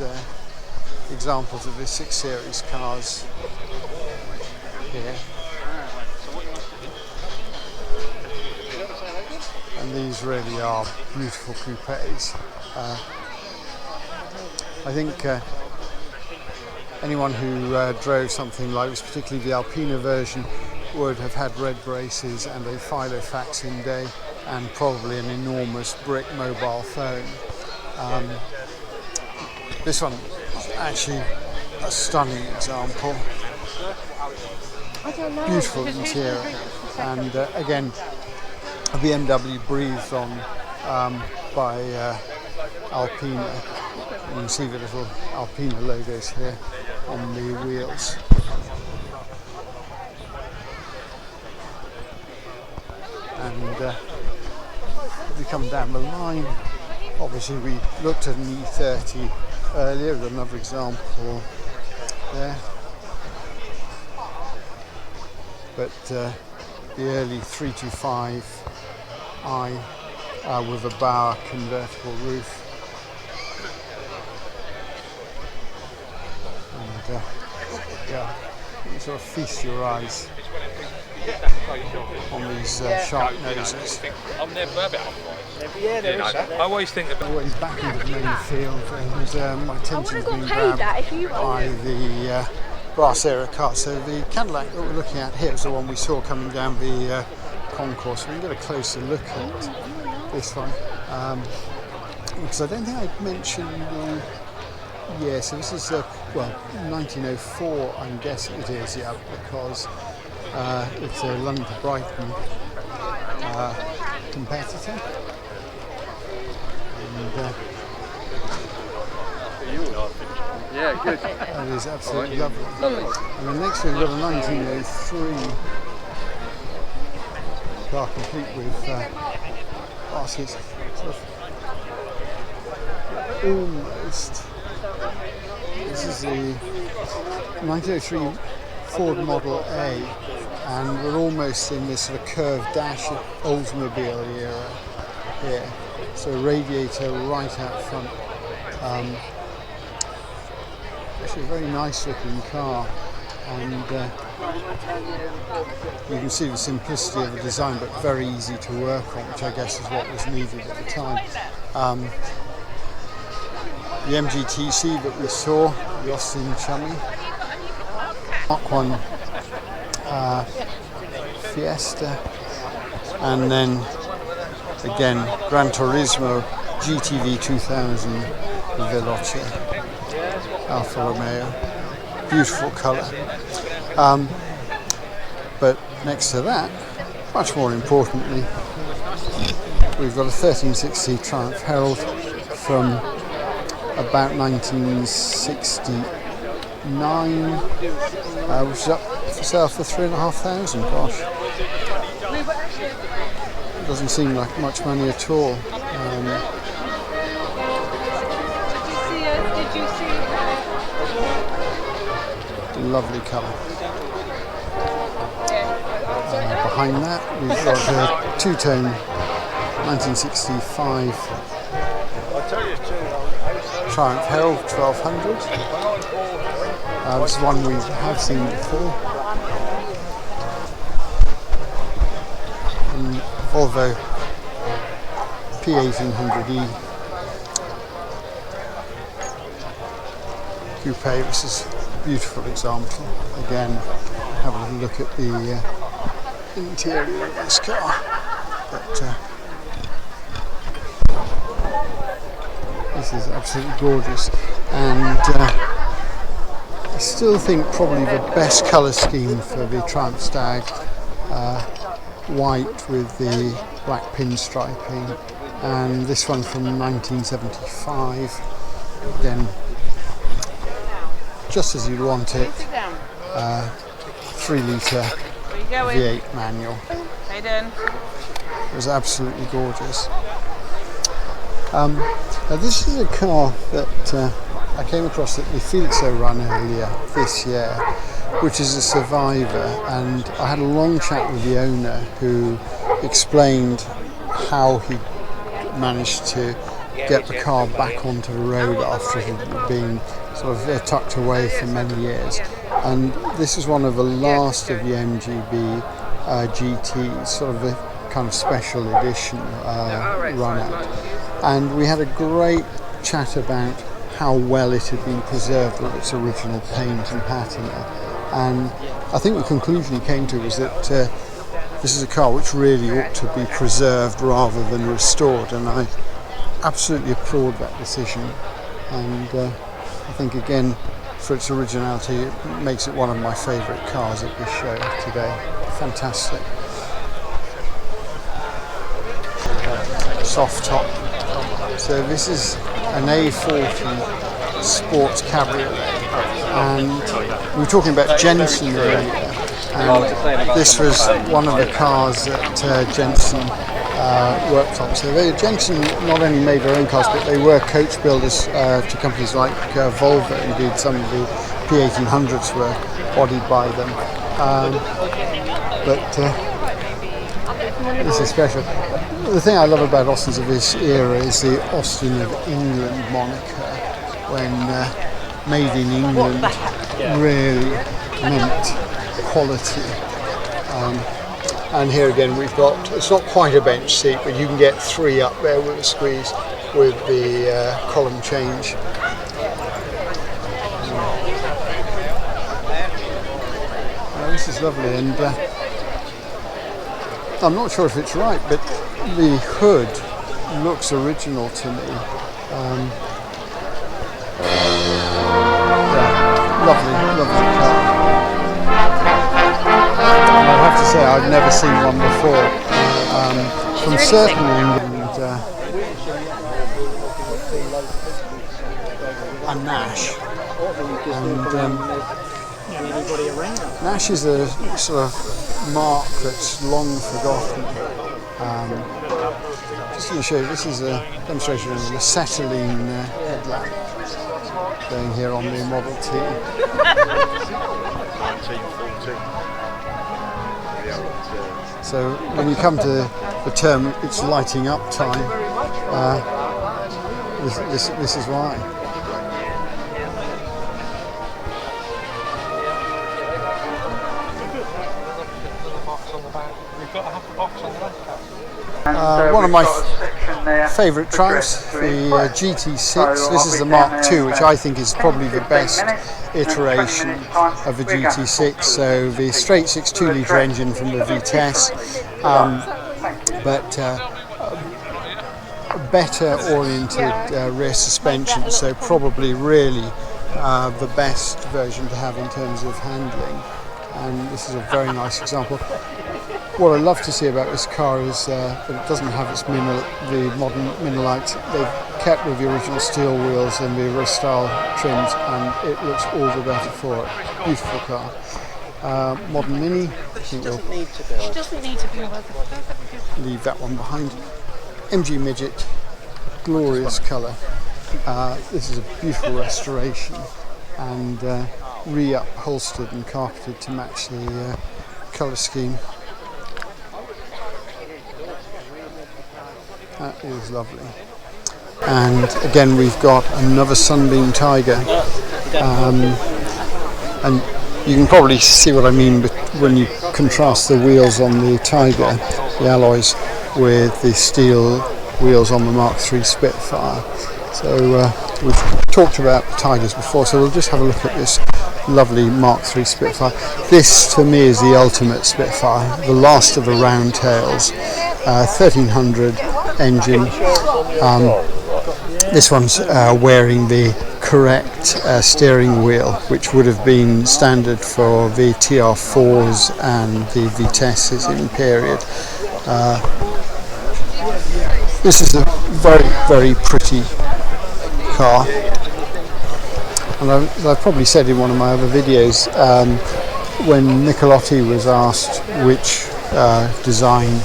examples of the 6 Series cars here. And these really are beautiful coupes. I think anyone who drove something like this, particularly the Alpina version, would have had red braces and a Filofax day, and probably an enormous brick mobile phone. This one is actually a stunning example. Beautiful interior, and again, a BMW breathed on by Alpina. You can see the little Alpina logos here on the wheels. And if we come down the line, obviously we looked at an E30 earlier, we've got another example there. but the early 325i with a bower convertible roof. And yeah, you sort of feast your eyes on these sharp noses. I've never had it. Yeah, there is. I always think about Always back into the main field, and my attention's been grabbed by the brass era car. So the Cadillac that we're looking at here is the one we saw coming down the concourse. We can get a closer look at this one, because I don't think I mentioned the... Yeah, so this is, well, 1904, I'm guessing it is, yeah, because it's a London to Brighton competitor. And, Yeah, good. that is absolutely lovely. And then next we've got a 1903 car complete with baskets. Sort of almost... This is the 1903 Ford Model A, and we're almost in this sort of curved dash Oldsmobile era here. So radiator right out front. Actually a very nice looking car, and you can see the simplicity of the design, but very easy to work on, which I guess is what was needed at the time. The MGTC that we saw, the Austin Chummy, Mark 1 Fiesta, and then again Gran Turismo GTV 2000 Veloce Alfa Romeo, beautiful colour. But next to that, much more importantly, we've got a 1360 Triumph Herald from about 1969, which is up for sale for £3,500. Gosh, it doesn't seem like much money at all. Lovely colour. Behind that, we've got a two-tone 1965 Triumph Herald 1200. This is one we have seen before. And Volvo P1800E Coupe. This is a beautiful example. Again, have a little look at the interior of this car. But this is absolutely gorgeous, and I still think probably the best colour scheme for the Triumph Stag, white with the black pinstriping, and this one from 1975, again just as you'd want it, 3 litre V8 manual. It was absolutely gorgeous. Now this is a car that I came across at the Felixstowe run earlier this year, which is a Survivor, and I had a long chat with the owner who explained how he managed to get the car back onto the road after it had been sort of tucked away for many years. And this is one of the last of the MGB GTs, sort of a kind of special edition run out. And we had a great chat about how well it had been preserved with its original paint and patina. And I think the conclusion he came to was that this is a car which really ought to be preserved rather than restored, and I absolutely applaud that decision. And I think again, for its originality, it makes it one of my favourite cars at this show today. Fantastic. Soft top. So this is an A40 sports cabriolet, and we were talking about Jensen earlier, and this was one of the cars that Jensen worked on. So Jensen not only made their own cars, but they were coach builders to companies like Volvo. Indeed, some of the P1800s were bodied by them. but this is special. The thing I love about Austins of this era is the Austin of England moniker, when made in England really meant quality. And here again we've got, it's not quite a bench seat, but you can get 3 up there with a squeeze with the column change. This is lovely, and I'm not sure if it's right, but the hood looks original to me. Lovely car. And I have to say, I've never seen one before. From certainly England, a Nash. And Nash is a sort of mark that's long forgotten. Just going to show you, this is a demonstration of the acetylene headlamp going here on the Model T. 1940. So when you come to the term it's lighting up time, this is why. One of my favourite Triumphs, the GT6. This is the Mark II, which I think is probably the best iteration of the GT6. So the straight 6 2-litre engine from the Vitesse, but better oriented rear suspension, so probably really the best version to have in terms of handling. And this is a very nice example. What I love to see about this car is that it doesn't have its the modern Minolite. They've kept with the original steel wheels and the Rostyle trims, and it looks all the better for it. Beautiful car. Modern Mini. I think we'll She doesn't need to build. leave that one behind. MG Midget, glorious colour. This is a beautiful restoration, and re-upholstered and carpeted to match the colour scheme. That is lovely. And again we've got another Sunbeam Tiger, and you can probably see what I mean when you contrast the wheels on the Tiger, the alloys, with the steel wheels on the Mark III Spitfire. So we've talked about the Tigers before, so we'll just have a look at this lovely Mark III Spitfire. This to me is the ultimate Spitfire, the last of the round tails. 1300 engine. This one's wearing the correct steering wheel, which would have been standard for the TR4s and the Vitesses in period. This is a very, very pretty car, and I've probably said in one of my other videos, when Michelotti was asked which design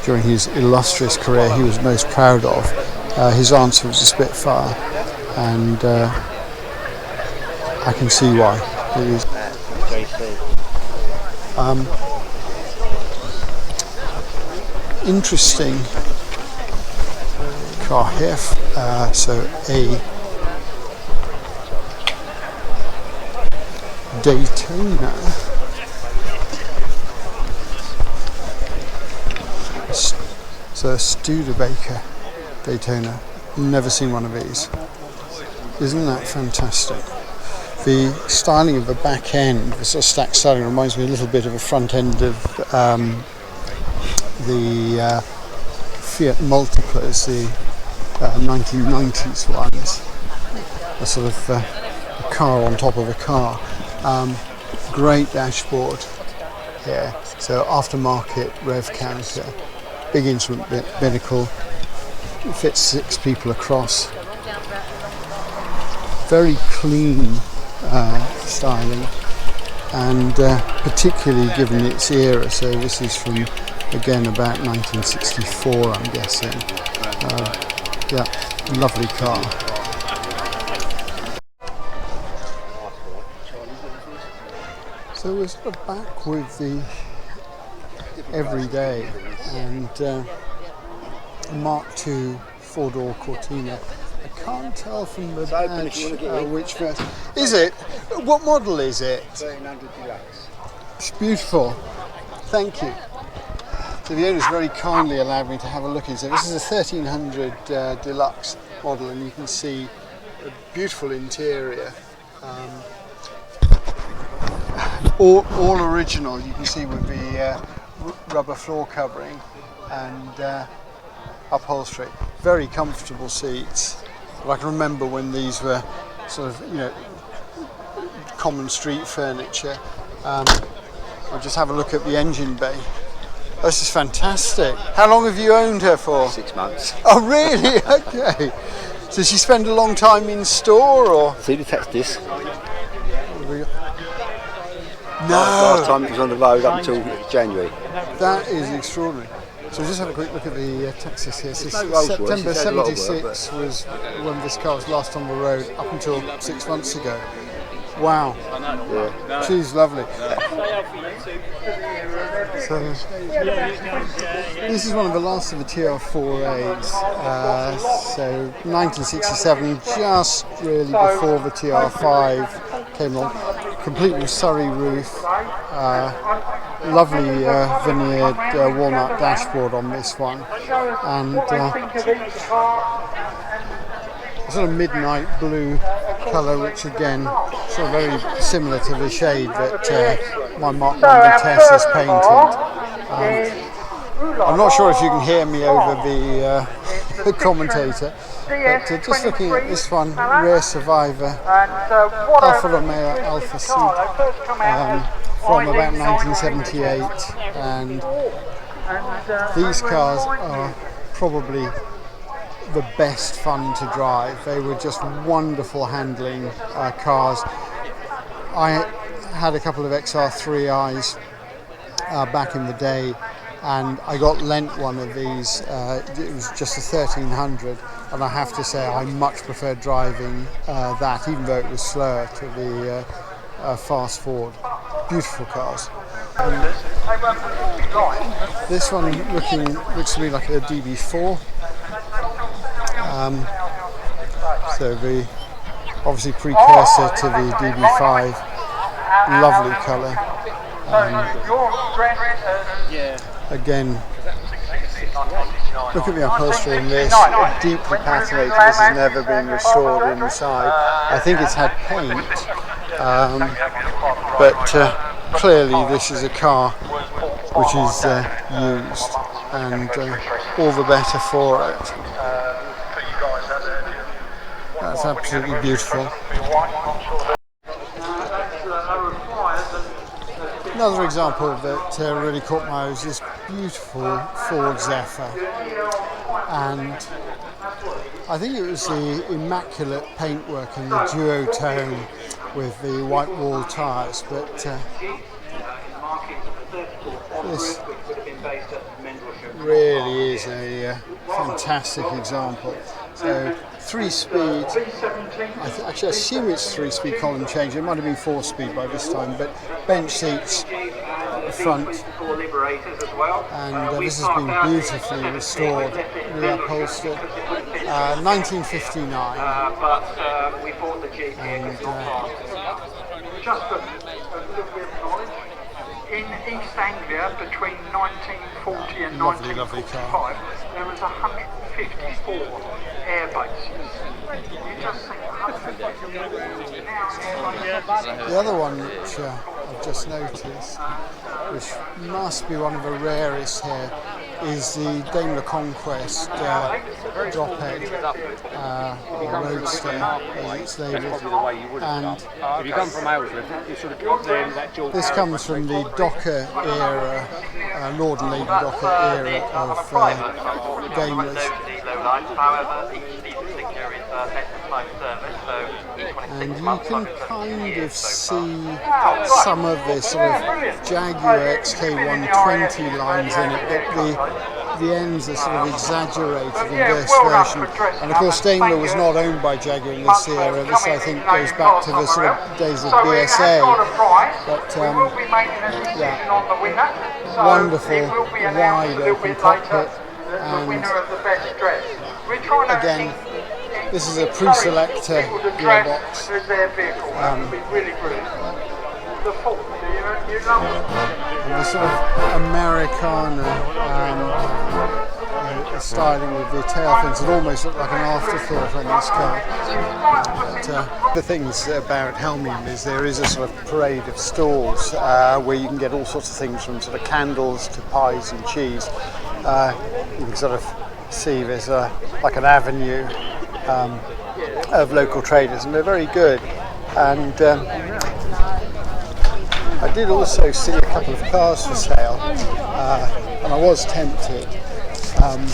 during his illustrious career he was most proud of, his answer was the Spitfire, and I can see why. It is. Interesting car here, so a Daytona. So a Studebaker Daytona. Never seen one of these. Isn't that fantastic? The styling of the back end, the sort of stacked styling, reminds me a little bit of a front end of the Fiat Multiplas, the 1990s ones. A sort of a car on top of a car. Great dashboard here. So aftermarket rev counter. Big instrument binnacle, fits 6 people across. Very clean styling, and particularly given its era. So this is from, again, about 1964, I'm guessing. Yeah, lovely car. So we're sort of back with the every day, and Mark II 4-door Cortina. I can't tell from the badge which version. Is it? What model is it? 1300 Deluxe. It's beautiful. Thank you. So the owners very kindly allowed me to have a look in. So this is a 1300 Deluxe model, and you can see a beautiful interior. All original, you can see with the rubber floor covering and upholstery. Very comfortable seats. But I can remember when these were sort of, common street furniture. I'll just have a look at the engine bay. This is fantastic. How long have you owned her for? 6 months. Oh, really? Okay. So she spent a long time in store, or? See the text disc? No. Last time it was on the road up until January. That is extraordinary. So just have a quick look at the Texas here. So no Rolls Royce, September it's had a lot of work, 76 was when this car was last on the road, up until 6 months ago. Wow. Yeah. She's lovely. So this is one of the last of the TR4As. So 1967, just really before the TR5 came along. Complete with Surrey roof. Lovely veneered walnut dashboard on this one, and sort of midnight blue colour, which again sort of very similar to the shade that my Mark I Vitesse is painted. I'm not sure if you can hear me over the commentator, but just looking at this one, Rare Survivor Alfa Romeo Alpha C from about 1978, and these cars are probably the best fun to drive. They were just wonderful handling cars. I had a couple of XR3Is back in the day, and I got lent one of these. It was just a 1300, and I have to say I much preferred driving that, even though it was slower, to the fast Ford. Beautiful cars. This one looks to me like a DB4. So the obviously precursor to the DB5. Lovely colour. Again, look at the upholstery in this. Deeply patinated. This has never been restored inside. I think it's had paint, but clearly this is a car which is used, and all the better for it. That's absolutely beautiful. Another example that really caught my eye is this beautiful Ford Zephyr, and I think it was the immaculate paintwork in the duotone with the white wall tyres, but this really is a fantastic example. So 3-speed, actually I assume it's 3-speed column change, it might have been 4-speed by this time, but bench seats at the front, and this has been beautifully restored, reupholstered, 1959, and just a little bit of knowledge. In East Anglia, between 1940 and lovely 1945, there was 154 air bases. You just think 154. the other one which I've just noticed, which must be one of the rarest here, is the Daimler Conquest drop-head roadster, as it's labelled, and If you come from Aylesworth, you sort of come there that dual. this comes from the Docker era, Lord and Lady Docker era of Daimlers. And you can kind of see some of this sort of Jaguar XK120 lines in it, but the ends are sort of exaggerated in this version. And of course Daimler was not owned by Jaguar in this era. This I think goes back to the sort of days of BSA. But yeah, wonderful wide open cockpit, and again this is a pre-selector gearbox. And the sort of Americana styling with the tail fins, it almost looked like an afterthought on this car. But the things about Helmingham is there is a sort of parade of stalls where you can get all sorts of things from sort of candles to pies and cheese. You can sort of see there's like an avenue of local traders, and they're very good. And I did also see a couple of cars for sale, and I was tempted, and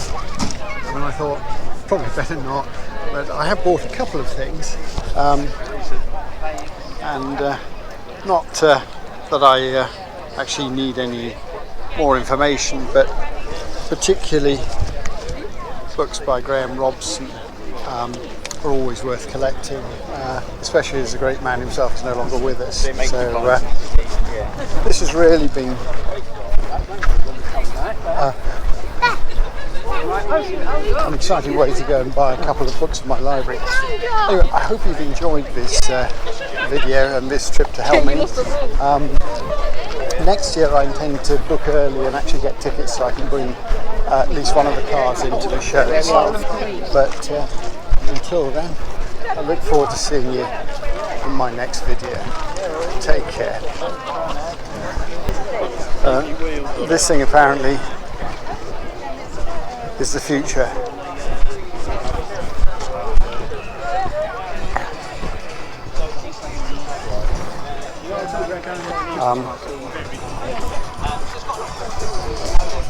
I thought probably better not, but I have bought a couple of things, and not that I actually need any more information, but particularly books by Graham Robson are always worth collecting, especially as the great man himself is no longer with us. So this has really been an exciting way to go and buy a couple of books from my library. Anyway, I hope you've enjoyed this video and this trip to Helmingham. Next year I intend to book early and actually get tickets so I can bring at least one of the cars into the show itself. But until then, I look forward to seeing you in my next video. Take care. This thing apparently is the future.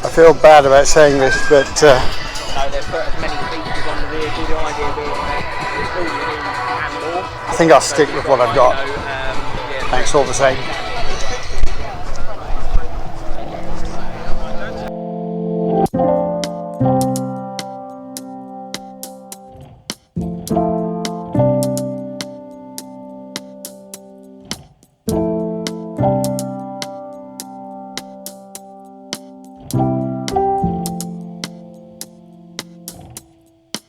I feel bad about saying this, but I think I'll stick with what I've got. Thanks all the same.